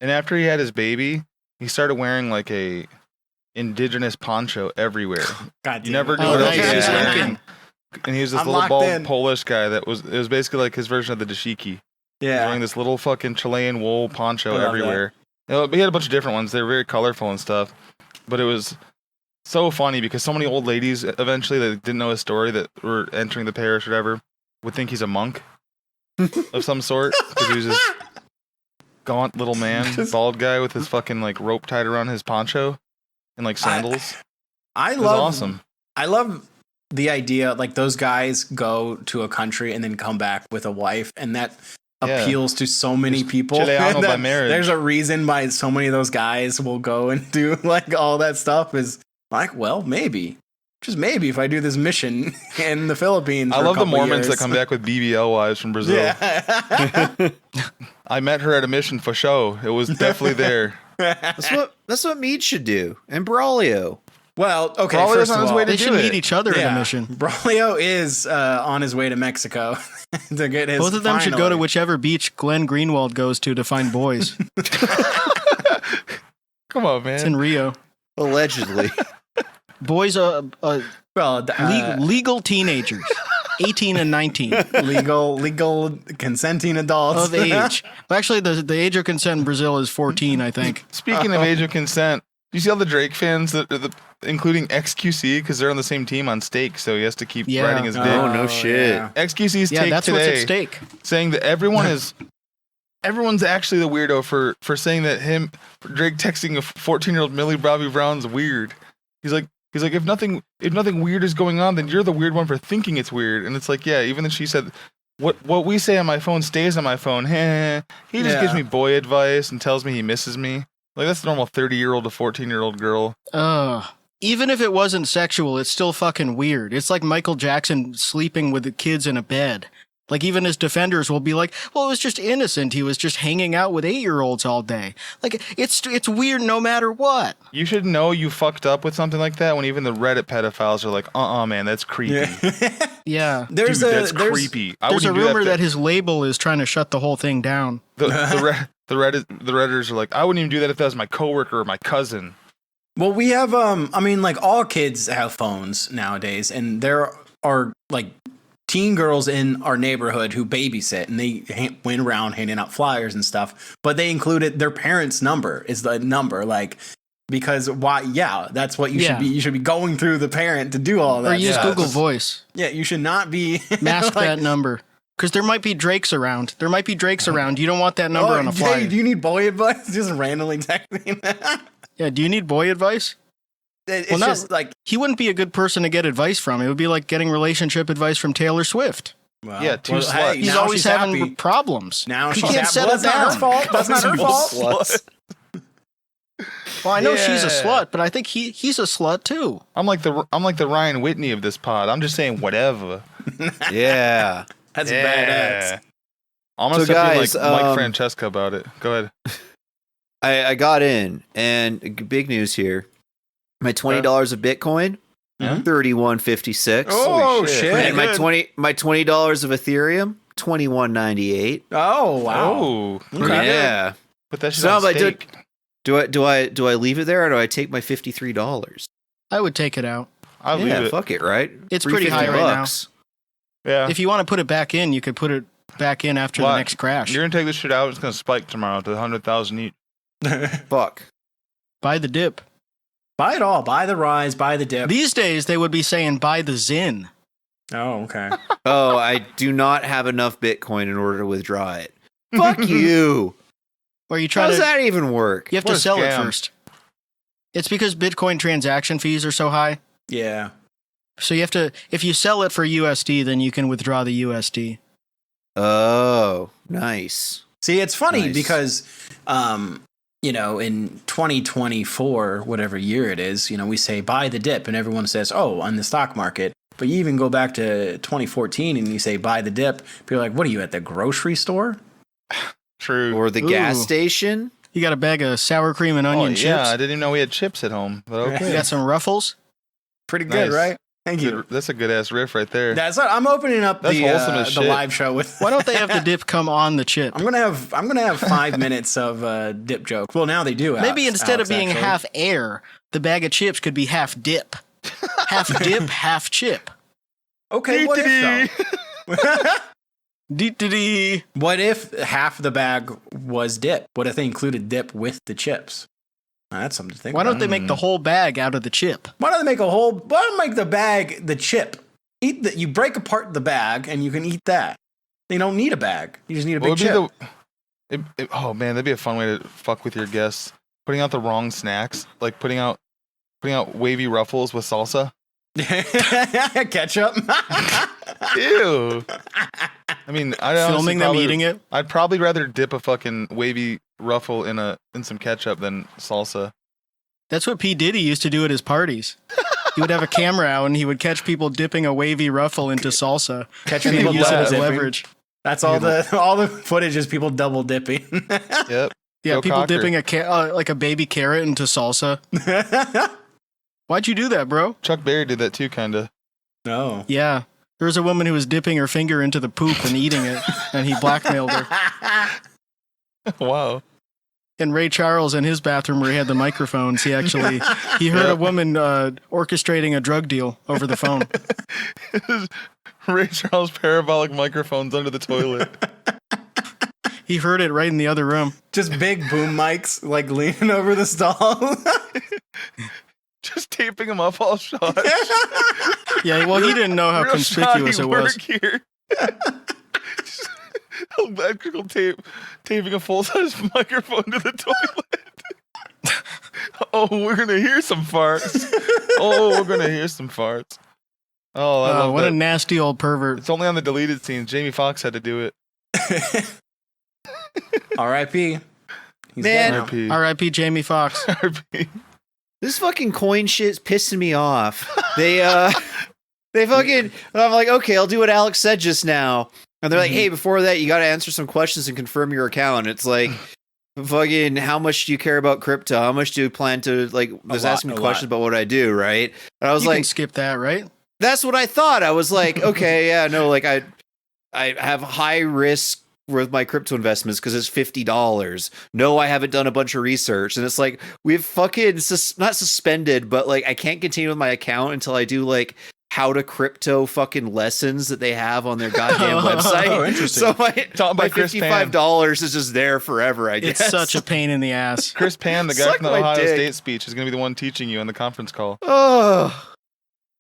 and after he had his baby, he started wearing like a indigenous poncho everywhere. God You damn never it. knew Oh, what else nice. he was He's wearing. Lincoln. And he was this I'm little locked bald in. Polish guy it was basically like his version of the dashiki. He was Yeah. wearing this little fucking Chilean wool poncho I love everywhere. You know, he had a bunch of different ones. They were very colorful and stuff. But it was so funny because so many old ladies eventually that didn't know his story that were entering the parish or whatever would think he's a monk of some sort because he was this gaunt little man, bald guy with his fucking like rope tied around his poncho and like sandals. I It was love awesome. I love the idea like those guys go to a country and then come back with a wife, and that Yeah. appeals to so many people. Chileano by that marriage. There's a reason why so many of those guys will go and do like all that stuff. Is like, well, maybe, just maybe, if I do this mission in the Philippines. I for a love the couple Mormons years. that come back with BBL wives from Brazil. Yeah. I met her at a mission for show. It was definitely there. That's what Mead should do. And Braulio. Well, okay. Braulio's First on of his all, way to They do should meet it. each other at a mission. Braulio is on his way to Mexico to get his. Both of them should go to finally. whichever beach Glenn Greenwald goes to find boys. Come on, It's in man. Rio. Allegedly. Boys Well, legal teenagers, 18 and 19 legal consenting adults of age. Well, actually, the age of consent in Brazil is 14, I think. Speaking of age of consent, do you see all the Drake fans including XQC because they're on the same team on stake, so he has to keep Yeah. riding his dick. Oh, no shit. yeah. XQC's Yeah, take that's what's at today stake. saying that everyone's actually the weirdo for saying that Drake texting a 14-year-old Millie Bobby Brown's weird. He's like if nothing weird is going on, then you're the weird one for thinking it's weird. And it's like, yeah, even then she said what we say on my phone stays on my phone. He just gives me boy advice and tells me he misses me. Like that's the normal 30-year-old to 14-year-old girl. Even if it wasn't sexual, it's still fucking weird. It's like Michael Jackson sleeping with the kids in a bed. Like, even his defenders will be like, well, it was just innocent. He was just hanging out with 8-year-olds all day. Like, it's weird no matter what. You should know you fucked up with something like that when even the Reddit pedophiles are like, man, that's creepy. Yeah. Dude, that's creepy. I There's a wouldn't do rumor to- that his label is trying to shut the whole thing down. the Redditors are like, I wouldn't even do that if that was my coworker or my cousin. Well, we have I mean, like all kids have phones nowadays, and there are like teen girls in our neighborhood who babysit, and they went around handing out flyers and stuff. But they included their parents' number is the number, like, because why? Yeah, that's what you should be. You should be going through the parent to do all that. Or use Google Voice. Yeah, you should not be mask that number. Because there might be Drakes around. You don't want that number on a flyer. Hey, do you need boy advice? Just randomly texting. Yeah, do you need boy advice? It's just like he wouldn't be a good person to get advice from. It would be like getting relationship advice from Taylor Swift. Well, yeah, sluts. Hey, he's always having happy. Problems. Now he she's can't happy. settle down. That's not her fault. Well, I know she's a slut, but I think he's a slut too. I'm like the Ryan Whitney of this pod. I'm just saying whatever. Yeah. That's badass. Almost guys, like Mike Francesca about it. Go ahead. I got in, and big news here. My $20 of Bitcoin, $31.56. Oh shit! And my $20 of Ethereum, $21.98. Oh wow! Oh, Okay. Yeah. Put that shit So on stake. do I leave it there, or do I take my $53? I would take it out. I'll leave it. Fuck it, right? It's pretty high right now. Yeah. If you want to put it back in, you could put it back in after the next crash. You're gonna take this shit out. It's gonna spike tomorrow to 100,000 each. Fuck. Buy the dip. Buy it all. Buy the rise. Buy the dip. These days, they would be saying buy the Zin. Oh, okay. Oh, I do not have enough Bitcoin in order to withdraw it. Fuck you. Or you try How to. does that even work? You have to sell it first. It's because Bitcoin transaction fees are so high. Yeah. So you have to. If you sell it for USD, then you can withdraw the USD. Oh, nice. See, it's funny Nice. because, in 2024, whatever year it is, we say buy the dip, and everyone says, oh, on the stock market. But you even go back to 2014 and you say buy the dip. People are like, what are you at the grocery store? True. Or the gas station. You got a bag of sour cream and onion chips. Yeah, I didn't even know we had chips at home. But okay. You got some Ruffles. Pretty good, Nice. right? Thank you. That's a good ass riff right there. I'm opening up That's wholesome as the shit. live show with. Why don't they have the dip come on the chip? I'm gonna have 5 minutes of dip jokes. Well, now they do. Maybe instead of being actually. half air, the bag of chips could be half dip. Half dip, half chip. Okay, what if though? Dee-dee-dee. What if half the bag was dip? What if they included dip with the chips? That's something to think Why about. don't they make the whole bag out of the chip? Why don't they make the bag the chip? You break apart the bag and you can eat that. They don't need a bag. You just need a big chip. Oh man, that'd be a fun way to fuck with your guests. Putting out the wrong snacks, like putting out wavy Ruffles with salsa. Ketchup. Ew. I mean, Filming them eating it. I'd probably rather dip a fucking wavy Ruffle in some ketchup than salsa. That's what P. Diddy used to do at his parties. He would have a camera out and he would catch people dipping a wavy Ruffle into salsa. Catch and people use it as dipping. leverage. That's all the footage is people double dipping. Yep. Yeah, Go people Cocker. dipping like a baby carrot into salsa. Why'd you do that, bro? Chuck Berry did that too, kinda. No. Yeah. There was a woman who was dipping her finger into the poop and eating it, and he blackmailed her. Wow. In Ray Charles in his bathroom where he had the microphones, he heard a woman orchestrating a drug deal over the phone. Ray Charles parabolic microphones under the toilet. He heard it right in the other room. Just big boom mics like leaning over the stall. Just taping him up all shots. Yeah, well, he didn't know how Real conspicuous it shoddy was. work here. Electrical tape, taping a full-size microphone to the toilet. Oh, we're gonna hear some farts. Oh, I love What that. a nasty old pervert. It's only on the deleted scenes. Jamie Foxx had to do it. R.I.P. He's Man. dead now. R.I.P. R.I.P. Jamie Foxx. R.I.P. This fucking coin shit's pissing me off. They fucking. I'm like, okay, I'll do what Alex said just now. And they're like, hey, before that, you got to answer some questions and confirm your account. It's like, fucking, how much do you care about crypto? How much do you plan to, like, there's asking me questions about what I do, right? And I was You like, can skip that, right? that's what I thought. I was like, okay, yeah, no, like, I have high risk with my crypto investments because it's $50. No, I haven't done a bunch of research. And it's like, we've fucking not suspended, but like, I can't continue with my account until I do like how to crypto fucking lessons that they have on their goddamn website. Oh, interesting. So Taught by my Chris Pan. $55 is just there forever, I guess. It's such a pain in the ass. Chris Pan, the guy Suck from the my Ohio dick. State speech, is going to be the one teaching you on the conference call. Oh.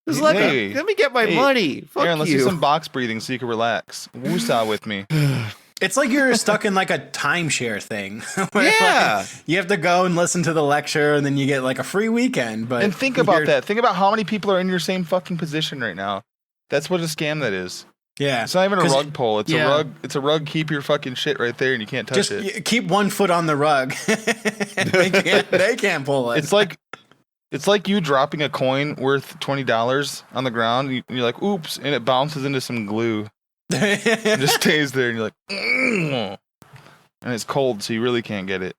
Just let Hey. me get my money. Fuck Aaron, let's you. do some box breathing so you can relax. Woosah with me. It's like you're stuck in like a timeshare thing. Where, Yeah. like, you have to go and listen to the lecture, and then you get like a free weekend. But And think about you're- that. Think about how many people are in your same fucking position right now. That's what a scam that is. Yeah, It's not even a 'Cause rug pull. It's yeah. a rug. It's a rug. Keep your fucking shit right there, and you can't touch Just it. keep one foot on the rug. they can't pull it. It's like you dropping a coin worth $20 on the ground. And you're like, oops, and it bounces into some glue. It just stays there, and you're like, mm. And it's cold, so you really can't get it.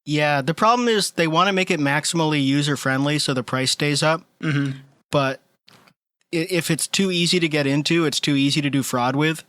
Yeah, the problem is they want to make it maximally user friendly so the price stays up. Mhm. But if it's too easy to get into, it's too easy to do fraud with,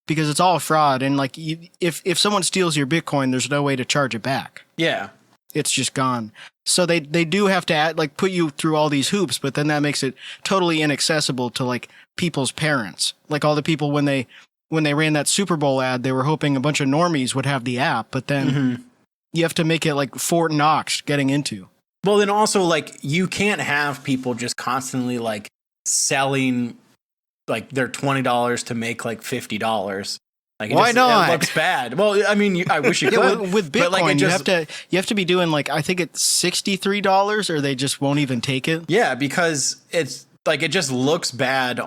because it's all fraud. And like, if someone steals your Bitcoin, there's no way to charge it back. Yeah. It's just gone. So they do have to put you through all these hoops, but then that makes it totally inaccessible to like people's parents. Like all the people when they ran that Super Bowl ad, they were hoping a bunch of normies would have the app, but then you have to make it like Fort Knox getting into. Well, then also like you can't have people just constantly like selling like their $20 to make like $50. Like Why not? It looks bad. Well, I mean, I wish you Yeah, could. with but, like, it Bitcoin, just- you have to be doing like, I think it's $63, or they just won't even take it. Yeah, because it's like it just looks bad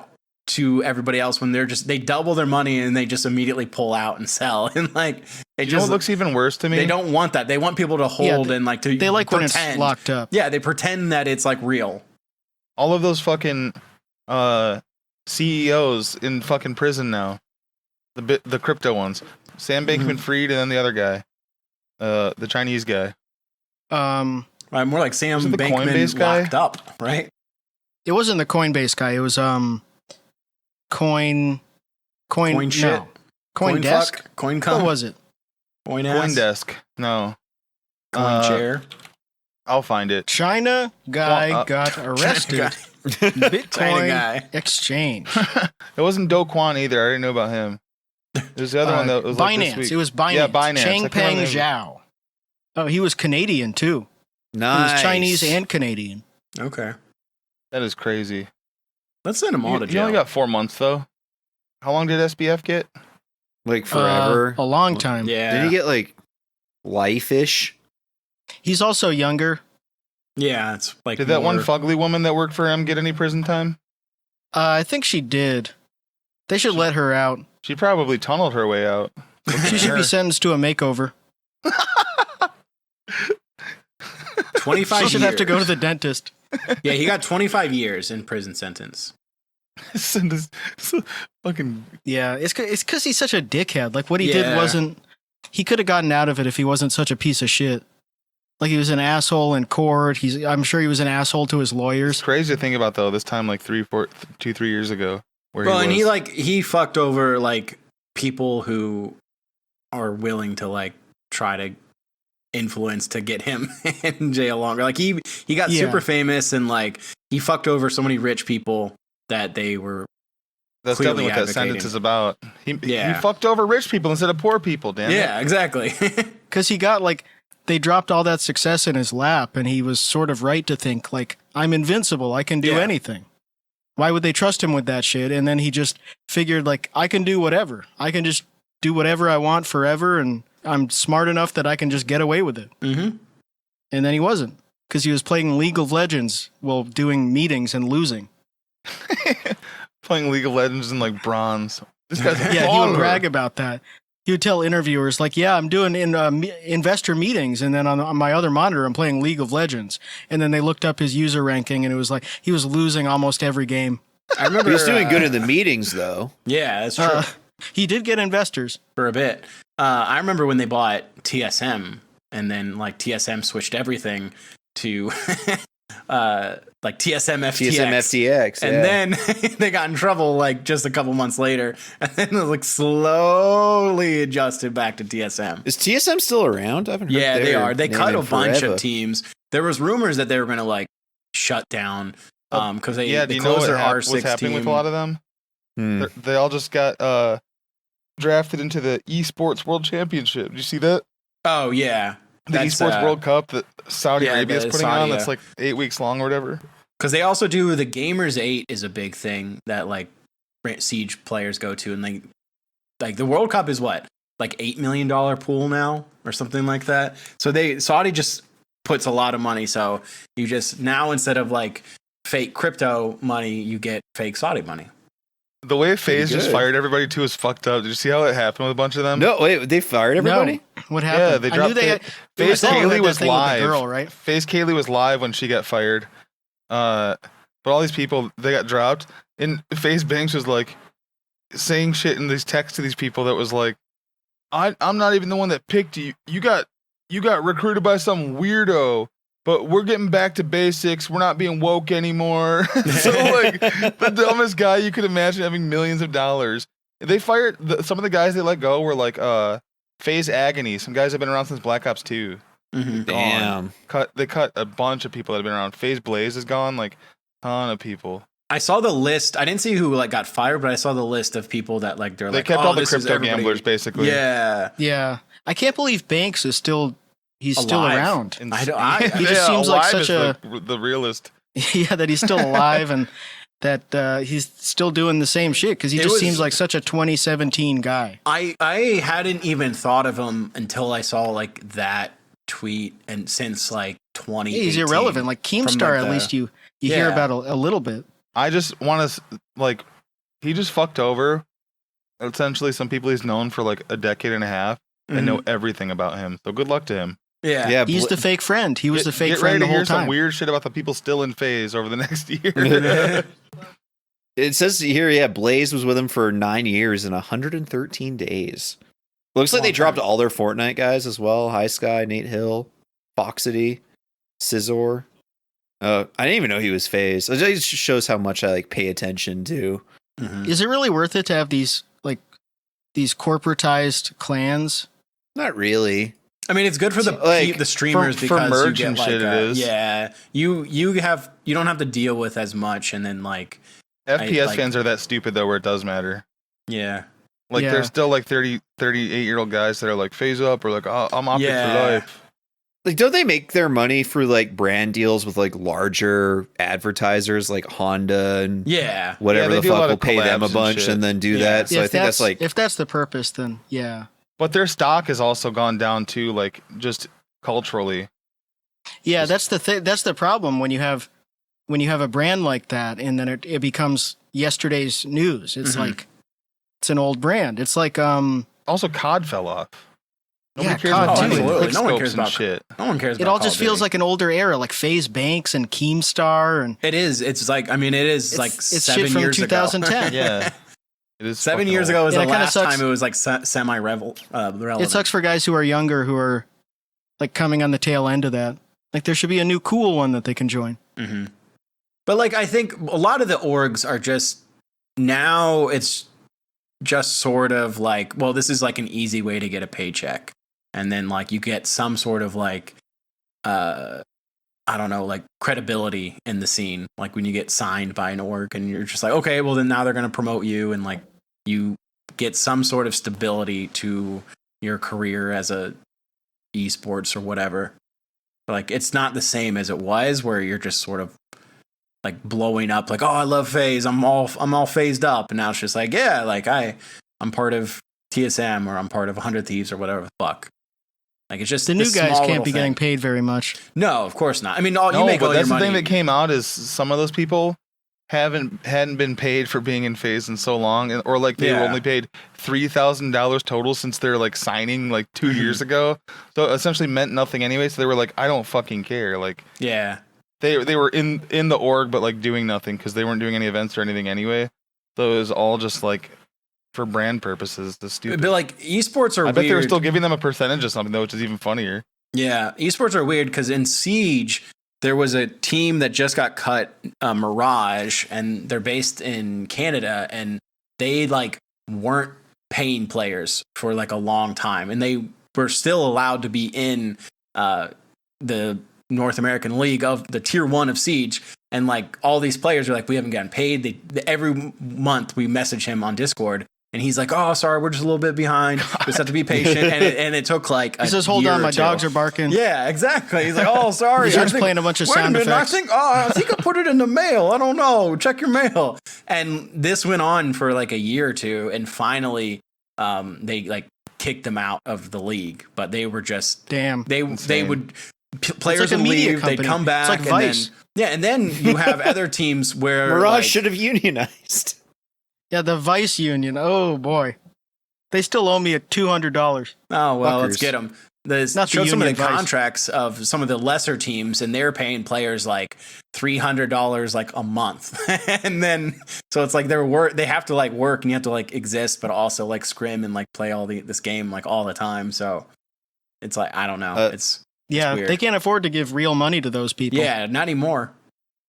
to everybody else when they double their money and they just immediately pull out and sell. And like it You know just what looks even worse to me? they don't want that. They want people to hold and like to They like when pretend. it's locked up. Yeah, they pretend that it's like real. All of those fucking CEOs in fucking prison now. The crypto ones. Sam Bankman-Fried and then the other guy. The Chinese guy. More like Sam Was it the Bankman Coinbase guy? locked up, right? It wasn't the Coinbase guy. It was Coin shit? no. CoinDesk. Fuck? Coin What cum? was it? Coin ass? CoinDesk. No. Coin chair? I'll find it. China guy Well, got arrested. China Bitcoin guy. exchange. It wasn't Do Kwon either. I didn't know about him. There's the other one that was like this Binance. week. It was Binance. Yeah, Binance. I Changpeng can't remember. Zhao. Oh, he was Canadian too. Nice. He was Chinese and Canadian. Okay. That is crazy. Let's send them all to You jail. only got 4 months though. How long did SBF get? Like forever. A long time. yeah. Did he get like life-ish? He's also younger. Yeah, it's like Did that one more- fugly woman that worked for him get any prison time? I think she did. They should let her out. She probably tunneled her way out. She should be sentenced to a makeover. 25 She should years. have to go to the dentist. Yeah, he got 25 years in prison sentence. Fucking Yeah, it's because he's such a dickhead. Like what he Yeah. did wasn't. He could have gotten out of it if he wasn't such a piece of shit. Like he was an asshole in court. I'm sure he was an asshole to his it's lawyers. crazy to think about though. This time like 3 years ago. Where Well, he and was. he fucked over like people who are willing to like try to influence to get him in jail longer. Like he got Yeah. super famous and like he fucked over so many rich people that they were That's clearly definitely what that advocating. sentence is about. He Yeah. fucked over rich people instead of poor people, damn it. yeah, exactly. Because he got like, they dropped all that success in his lap, and he was sort of right to think like, I'm invincible. I can do Yeah. anything. Why would they trust him with that shit? And then he just figured like, I can do whatever. I can just do whatever I want forever, and I'm smart enough that I can just get away with it. Mm-hmm. And then he wasn't, because he was playing League of Legends while doing meetings and losing. Playing League of Legends in like bronze. This guy's a Yeah, he would baller. brag about that. He would tell interviewers like, "Yeah, I'm doing investor meetings, and then on my other monitor, I'm playing League of Legends." And then they looked up his user ranking, and it was like he was losing almost every game. I remember He was doing good in the meetings though. Yeah, that's true. He did get investors. For a bit. I remember when they bought TSM and then like TSM switched everything to like TSM FTX. TSM FTX. And then they got in trouble like just a couple months later, and then it was like slowly adjusted back to TSM. Is TSM still around? I haven't heard Yeah, they their are. They name cut in a bunch forever. of teams. There was rumors that they were going to like shut down because they do they you know closed their what's R6 happening team. with a lot of them? They all just got drafted into the Esports World Championship. Did you see that? Oh yeah, The Esports World Cup that Saudi Arabia is the putting Saudi, on. That's like 8 weeks long or whatever. because they also do the Gamers 8 is a big thing that like Siege players go to, and like the World Cup is what, like $8 million pool now or something like that. So Saudi just puts a lot of money. So you just now, instead of like fake crypto money, you get fake Saudi money. The way FaZe just good. fired everybody too is fucked up. Did you see how it happened with a bunch of them? No, wait, they fired everybody? No. What happened? Yeah, they I dropped knew they had. FaZe Kaylee was live. Girl, right? FaZe Kaylee was live when she got fired. But all these people, they got dropped. And FaZe Banks was like saying shit in these texts to these people that was like, I'm not even the one that picked you. You got recruited by some weirdo. But we're getting back to basics. We're not being woke anymore. So like the dumbest guy you could imagine having millions of dollars. They fired some of the guys they let go were like FaZe Agony. Some guys have been around since Black Ops 2. Mm-hmm. Damn. They cut a bunch of people that have been around. FaZe Blaze is gone. Like ton of people. I saw the list. I didn't see who like got fired, but I saw the list of people that like They like, kept oh, all the this is crypto everybody. gamblers basically. Yeah. Yeah, I can't believe Banks is still. He's still Alive. around. And I don't- He just seems like alive such is the realist. Yeah, that he's still alive and that he's still doing the same shit because he It just was- seems like such a 2017 guy. I hadn't even thought of him until I saw like that tweet, and since like 2018. He's irrelevant. Like Keemstar, like at least you hear Yeah. about a little bit. I just want to like he just fucked over essentially some people he's known for like a decade and a half and know everything about him. So good luck to him. Yeah. Yeah, He's the fake friend. He was the fake Get friend ready the to whole hear some time. weird shit about the people still in FaZe over the next year. It says here, yeah, Blaze was with him for 9 years and 113 days. Looks like they dropped all their Fortnite guys as well. High Sky, Nate Hill, Foxity, Scizor. I didn't even know he was FaZe. It just shows how much I like pay attention to. Mhm. Is it really worth it to have these corporatized clans? Not really. I mean, it's good for the streamers for because merch you get and like shit it is. yeah, you don't have to deal with as much, and then like FPS fans are that stupid though where it does matter. yeah. Like Yeah. there's still like 38-year-old guys that are like FaZe up or like, oh, I'm optic for life. Like, don't they make their money through like brand deals with like larger advertisers like Honda and Yeah. whatever Yeah, they the do a fuck lot will of pay them a collabs and bunch shit. and then do Yeah. that? So I think that's like if that's the purpose, then yeah. But their stock has also gone down too, like just culturally. Yeah, that's the problem when you have a brand like that and then it becomes yesterday's news. It's Mhm. like it's an old brand. It's like Also, COD fell off. Yeah, cares COD about too. doing Absolutely. quick No one scopes cares and about shit. No one cares. it about all Call just of feels Duty. like an older era, like FaZe Banks and Keemstar and It is. It's like it is like it's 7 shit from years 2010. ago. Yeah. It is 7 fucking years old. ago was Yeah, the it kinda last sucks. time it was like relevant. It sucks for guys who are younger who are like coming on the tail end of that. Like there should be a new cool one that they can join. hmm But like, I think a lot of the orgs are just now. It's just sort of like, well, this is like an easy way to get a paycheck, and then like you get some sort of like, I don't know, like credibility in the scene. Like when you get signed by an org, and you're just like, okay, well then now they're going to promote you, and like you get some sort of stability to your career as a esports or whatever. Like it's not the same as it was where you're just sort of like blowing up like, oh, I love FaZe, I'm all phased up, and now it's just like, yeah, like I'm part of TSM or I'm part of 100 Thieves or whatever the fuck. Like it's just The new this guys small can't little be getting thing. paid very much. No, of course not. I mean, you No, make but all that's your the money. thing that came out is some of those people hadn't been paid for being in FaZe in so long, or like they were Yeah. only paid $3,000 total since they're like signing like 2 Mhm. years ago. So it essentially meant nothing anyway. So they were like, I don't fucking care. Like Yeah. they were in the org but like doing nothing because they weren't doing any events or anything anyway. So it was all just like for brand purposes. The stupid. But like esports are I bet weird. they were still giving them a percentage of something though, which is even funnier. Yeah, esports are weird because in Siege there was a team that just got cut, Mirage, and they're based in Canada, and they like weren't paying players for like a long time, and they were still allowed to be in the North American League of the tier 1 of Siege. And like all these players are like, we haven't gotten paid. Every month we message him on Discord. And he's like, oh, sorry, we're just a little bit behind. We just have to be patient. And it took like he says, hold on, my dogs are barking. Yeah, exactly. He's like, oh, sorry. He starts playing a bunch of sound effects. I think I put it in the mail. I don't know. Check your mail. And this went on for like a year or two. And finally, they like kicked them out of the league. But they were just damn. They would players like would leave. They'd come back. It's like Vice. And then you have other teams where Mirage should have unionized. Yeah, the Vice Union. Oh boy, they still owe me $200. Oh well, Fuckers. let's get them. Not Show the some of the Union Vice. contracts of some of the lesser teams, and they're paying players like $300 like a month, and then so it's like they have to like work and you have to like exist, but also like scrim and like play this game like all the time. So it's like I don't know. It's weird. They can't afford to give real money to those people. Yeah, not anymore.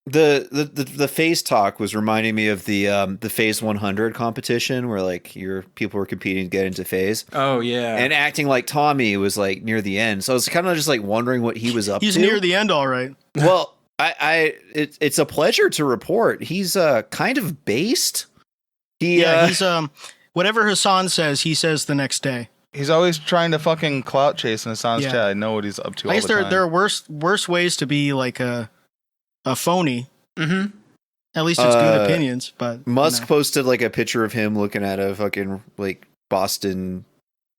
The phase talk was reminding me of the phase 100 competition where like people were competing to get into phase. Oh yeah, and acting like Tommy was like near the end. So I was kind of just like wondering what he was up He's to. near the end, all right. Well, it's a pleasure to report. He's kind of based. He's whatever Hassan says, he says the next day. He's always trying to fucking clout chase in Hassan's Yeah. chat. I know what he's up to. I guess all the time. there are worse ways to be like a phony. Mm-hmm. At least it's good opinions, but Musk posted like a picture of him looking at a fucking like Boston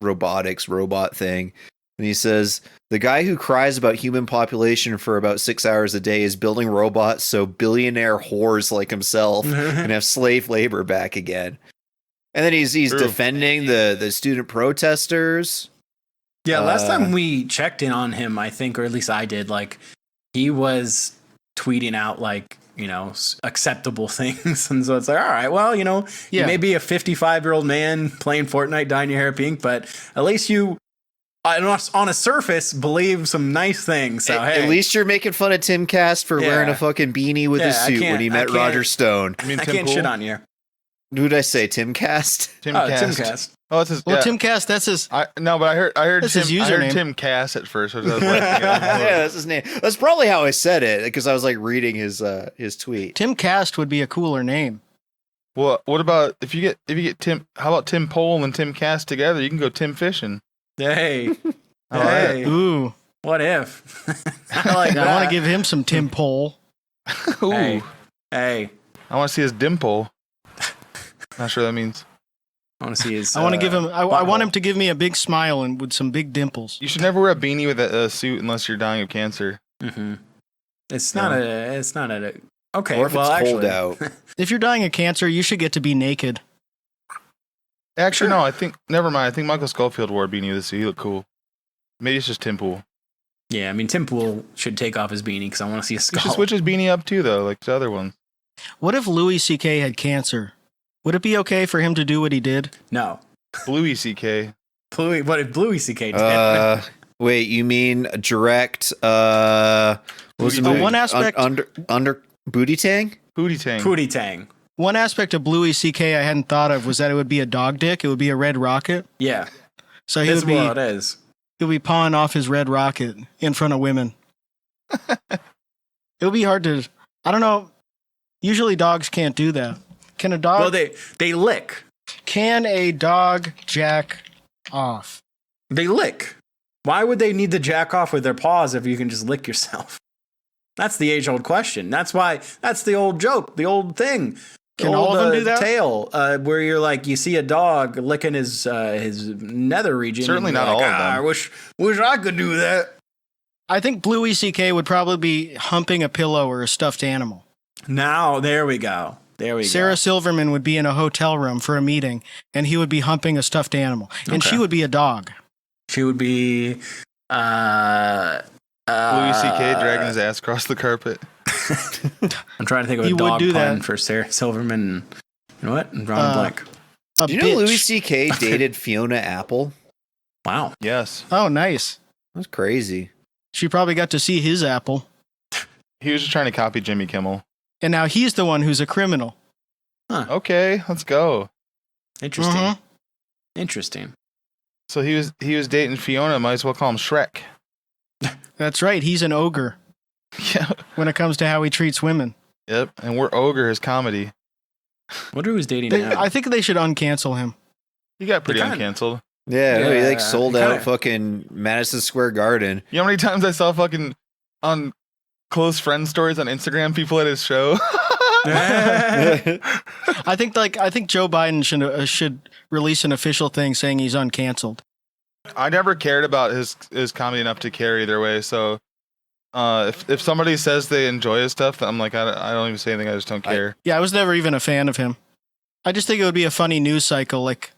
robotics robot thing. And he says, the guy who cries about human population for about 6 hours a day is building robots so billionaire whores like himself can have slave labor back again. And then he's defending the student protesters. Yeah, last time we checked in on him, I think, or at least I did, like he was tweeting out like, you know, acceptable things. And so it's like, all right, well, you know, you may be a 55-year-old man playing Fortnite, dyeing your hair pink, but at least you, on a surface, believe some nice things. So, hey. At least you're making fun of Tim Cast for wearing a fucking beanie with his suit when he met Roger Stone. I can't shit on you. Who did I say? Tim Cast? Tim Cast. Oh, it's his. Well, yeah. Tim Cast, that's his. No, but I heard That's Tim, his username. I heard Tim Cass at first. So I was like, Yeah, that's his name. That's probably how I said it because I was like reading his tweet. Tim Cast would be a cooler name. Well, what about if you get Tim? How about Tim Pole and Tim Cass together? You can go Tim Fishing. Hey, All right. Ooh, what if? I like that. I want to give him some Tim Pole. Ooh. Hey, I want to see his dimple. Not sure what that means. I want to see his. I want to give him. I want him to give me a big smile and with some big dimples. You should never wear a beanie with a suit unless you're dying of cancer. Mm-hmm. It's not a. Okay, Or if well, it's cold actually, out. If you're dying of cancer, you should get to be naked. Actually, no. I think never mind. I think Michael Schofield wore a beanie with a suit. He looked cool. Maybe it's just Tim Pool. yeah, I mean, Tim Pool should take off his beanie because I want to see a He skull. should switch his beanie up too, though, like the other ones. What if Bluey CK had cancer? Would it be okay for him to do what he did? No, Bluey CK. what if Bluey CK did? Wait, you mean direct? What was it? One aspect- under booty tang? Hootie Tang. Pootie Tang. One aspect of Bluey CK I hadn't thought of was that it would be a dog dick. It would be a red rocket. Yeah, So he that's would be what it is. he would be pawing off his red rocket in front of women. It would be hard to. I don't know. Usually dogs can't do that. Can a dog? Well, they lick. Can a dog jack off? They lick. Why would they need to jack off with their paws if you can just lick yourself? That's the age-old question. That's the old joke, the old thing. Can the all old, of them do that? Tale, where you're like, you see a dog licking his nether region. Certainly and you're not all like, of them. I wish I could do that. I think Bluey CK would probably be humping a pillow or a stuffed animal. Now, there we go. Sarah Silverman would be in a hotel room for a meeting, and he would be humping a stuffed animal, and she would be a dog. She would be. Bluey CK dragging his ass across the carpet. I'm trying to think of He a would dog do pun that. for Sarah Silverman. You know what? I'm drawing a blank. A Do you know bitch. Louis C.K. dated Fiona Apple? Wow. Yes. Oh, nice. That's crazy. She probably got to see his apple, He was just trying to copy Jimmy Kimmel. and now he's the one who's a criminal. Okay, let's go. Interesting. Mhm. Interesting. So he was dating Fiona. Might as well call him Shrek. That's right. He's an ogre. Yeah. when it comes to how he treats women. Yep. And we're ogre his comedy. Wonder who's dating now. I think they should uncancel him. He got pretty They kinda- uncanceled. Yeah, he Yeah, like sold he out kinda- fucking Madison Square Garden. You know how many times I saw fucking on close friend stories on Instagram people at his show? I think Joe Biden should release an official thing saying he's uncanceled. I never cared about his comedy enough to care either way. So if somebody says they enjoy his stuff, I'm like, I don't even say anything. I just don't care. Yeah, I was never even a fan of him. I just think it would be a funny news cycle. Like,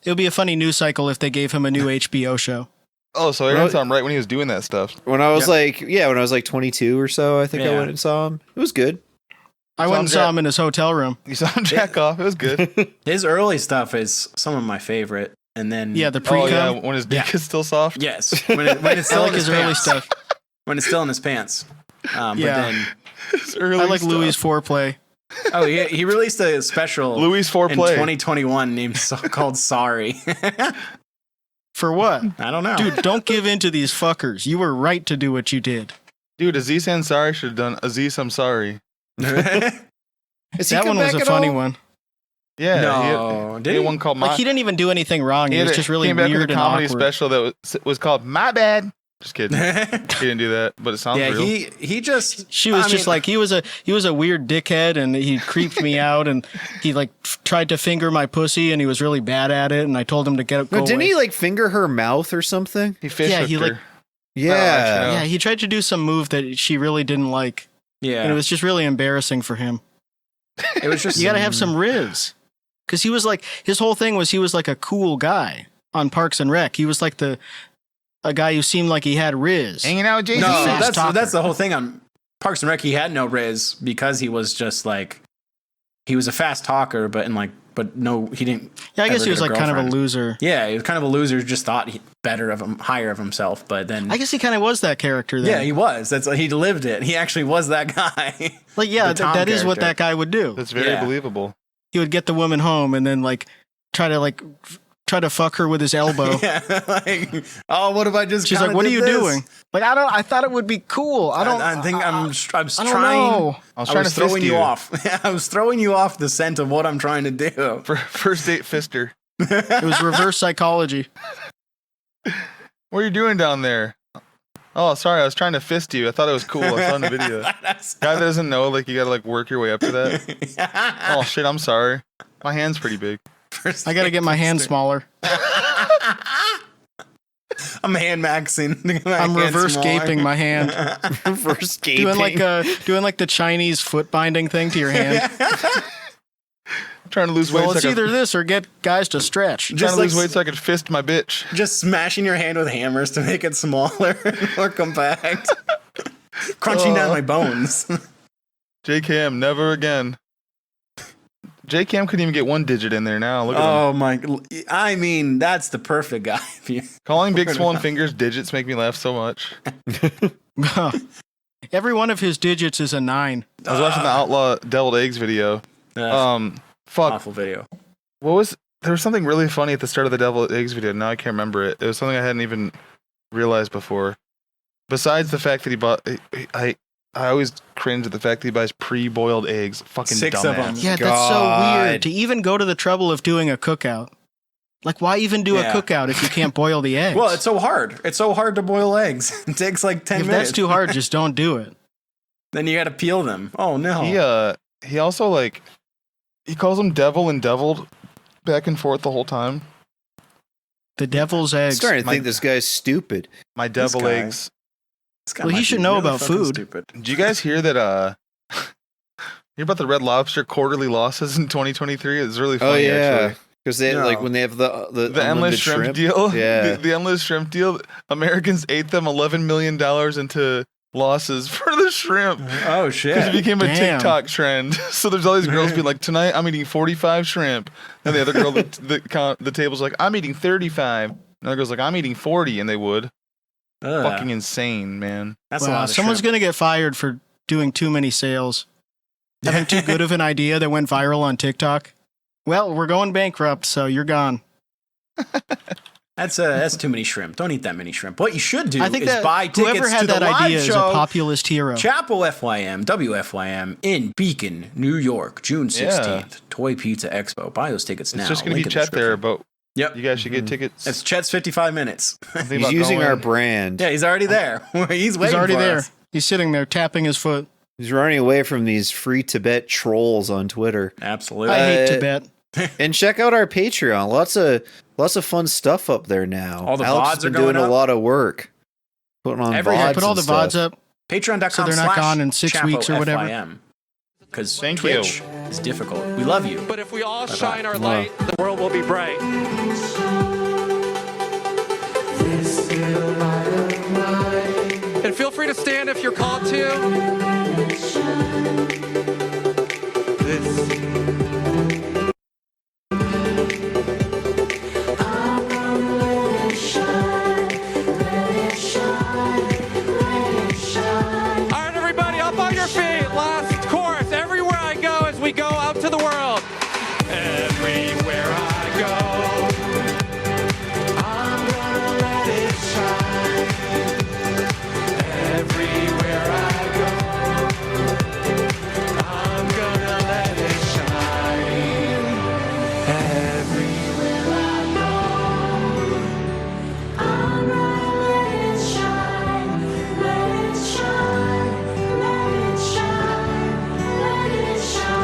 it would be a funny news cycle if they gave him a new HBO show. Oh, so Aaron saw him right when he was doing that stuff. When I was when I was like 22 or so, I think I Yeah. went and saw him. It was good. I went and saw him in his hotel room. You saw him jack off. It was good. His early stuff is some of my favorite, and then Yeah, the Oh pre-cum. yeah, when his dick is still soft. yes, when it's I still like in his his early pants. stuff. When it's still in his pants. But Yeah. then His early I like stuff. Louis' foreplay. he released a special Louis' in foreplay. 2021 named called Sorry. For what? I don't know. Dude, don't give in to these fuckers. You were right to do what you did. Dude, Aziz Ansari should have done Aziz I'm sorry. Has he That come one was back a at funny all? one. Yeah, No, he did had he? one called Like, he didn't even do anything wrong. He was just really came back with weird a and comedy awkward. special that was called My Bad. Just kidding. He didn't do that, but it sounds Yeah, real. he just She was I just mean, like he was a weird dickhead, and he creeped me out, and he like tried to finger my pussy, and he was really bad at it, and I told him to go No, didn't away. he like finger her mouth or something? He fish Yeah, hooked he, her. like- Yeah. Yeah, he tried to do some move that she really didn't like, yeah. and it was just really embarrassing for him. It was just You got to have some riz, because he was like his whole thing was he was like a cool guy on Parks and Rec. He was like a guy who seemed like he had riz. Hanging out with Jay-Z. no. fast talker. That's the whole thing on Parks and Rec. He had no riz because he was just like he was a fast talker, but no, he didn't. Yeah, I guess ever he was get like kind of a girlfriend. loser. Yeah, he was kind of a loser. Who just thought higher of himself, but then I guess he kind of was that character. Then. yeah, he was. He lived it. He actually was that guy. Like, yeah, the Tom that is what character. that guy would do. That's very Yeah. believable. He would get the woman home and then like try to fuck her with his elbow. Yeah, like, oh, what if I just? She's like, kinda "What are did you this?" doing?" Like, I thought it would be cool. I don't. I think I'm I don't trying. know. I was trying to throwing fist you you. off. I was throwing you off the scent of what I'm trying to do. For first date fister. It was reverse psychology. What are you doing down there? Oh, sorry, I was trying to fist you. I thought it was cool. I saw in the video. Guy that doesn't know, like you gotta like work your way up to that. Oh shit, I'm sorry. My hand's pretty big. I got to get my hand smaller. I'm hand maxing. I'm reverse gaping my hand, First gaping. doing like the Chinese foot binding thing to your hand. I'm trying to lose weight. Well, so it's I can- either this or get guys to stretch. trying Just to lose like- weight so I could fist my bitch. Just smashing your hand with hammers to make it smaller and more compact. Crunching down my bones. JKM, never again. JKM couldn't even get one digit in there now. Look at him. Oh my! I mean, that's the perfect guy. Calling big swollen fingers digits make me laugh so much. Every one of his digits is a 9. I was watching the Outlaw Deviled Eggs video. Fuck. Awful video. What was there was something really funny at the start of the Deviled Eggs video. Now I can't remember it. It was something I hadn't even realized before. Besides the fact that he bought, I always cringe at the fact that he buys pre-boiled eggs. Fucking 6 dumbass. of them. Yeah, that's so God. weird to even go to the trouble of doing a cookout. Like, why even do a Yeah. cookout if you can't boil the eggs? Well, it's so hard. It's so hard to boil eggs. It takes like 10 if minutes. that's too hard, just don't do it. Then you got to peel them. Oh no. He also like he calls them devil and deviled back and forth the whole time. The devil's I'm eggs. starting to think this guy's stupid. My devil guy. eggs. This guy Well, he might should be know really about fucking food. Stupid. Did you guys hear that? Hear about the Red Lobster quarterly losses in 2023? It's really funny. Oh yeah, Actually. because they No. like when they have the The endless unlimited shrimp, deal. Yeah. The endless shrimp deal. Americans ate them $11 million into losses for the shrimp. Oh Because it shit. became a Damn. TikTok trend. So there's all these girls being like, tonight I'm eating 45 shrimp. And the other girl at the table's like, I'm eating 35. Another girl's like, I'm eating 40. And they would. Ugh, Fucking insane, man. that's a Wow, lot of someone's shrimp. going to get fired for doing too many sales. Having too good of an idea that went viral on TikTok. Well, we're going bankrupt, so you're gone. That's too many shrimp. Don't eat that many shrimp. What you should do I think is that buy whoever tickets had to the that live idea is a show. populist hero. Chapel FYM, WFYM in Beacon, New York, June 16th. Toy Pizza Expo. Buy those tickets now. It's just gonna Link be in the Chet there, description. but Yep. you guys should get tickets. It's Chet's 55 minutes. He's using our brand. Yeah, he's already there. He's waiting already for there. us. He's sitting there tapping his foot. He's running away from these free Tibet trolls on Twitter. Absolutely. I hate Tibet. And check out our Patreon. Lots of fun stuff up there now. All the Alex VODs has been are going doing up. a lot of work. Putting on VODs. Put all the and VODs stuff. up. Patreon.com So they're not gone in 6 Chapo weeks or whatever? FYM. Because Thank Twitch is difficult. We love you. But if we all Bye-bye. shine our light, the world will be bright. And feel free to stand if you're called to. All right, everybody, up on your feet. Last chorus. Everywhere I go as we go out to the world. Everywhere I go, I'm gonna let it shine. Everywhere I go, I'm gonna let it shine. Everywhere I go, I'm gonna let it shine. Let it shine. Let it shine. Let it shine.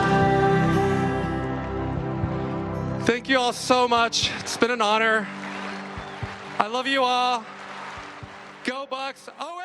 Thank you all so much. It's been an honor. I love you all. Go Bucks. Oh, wait.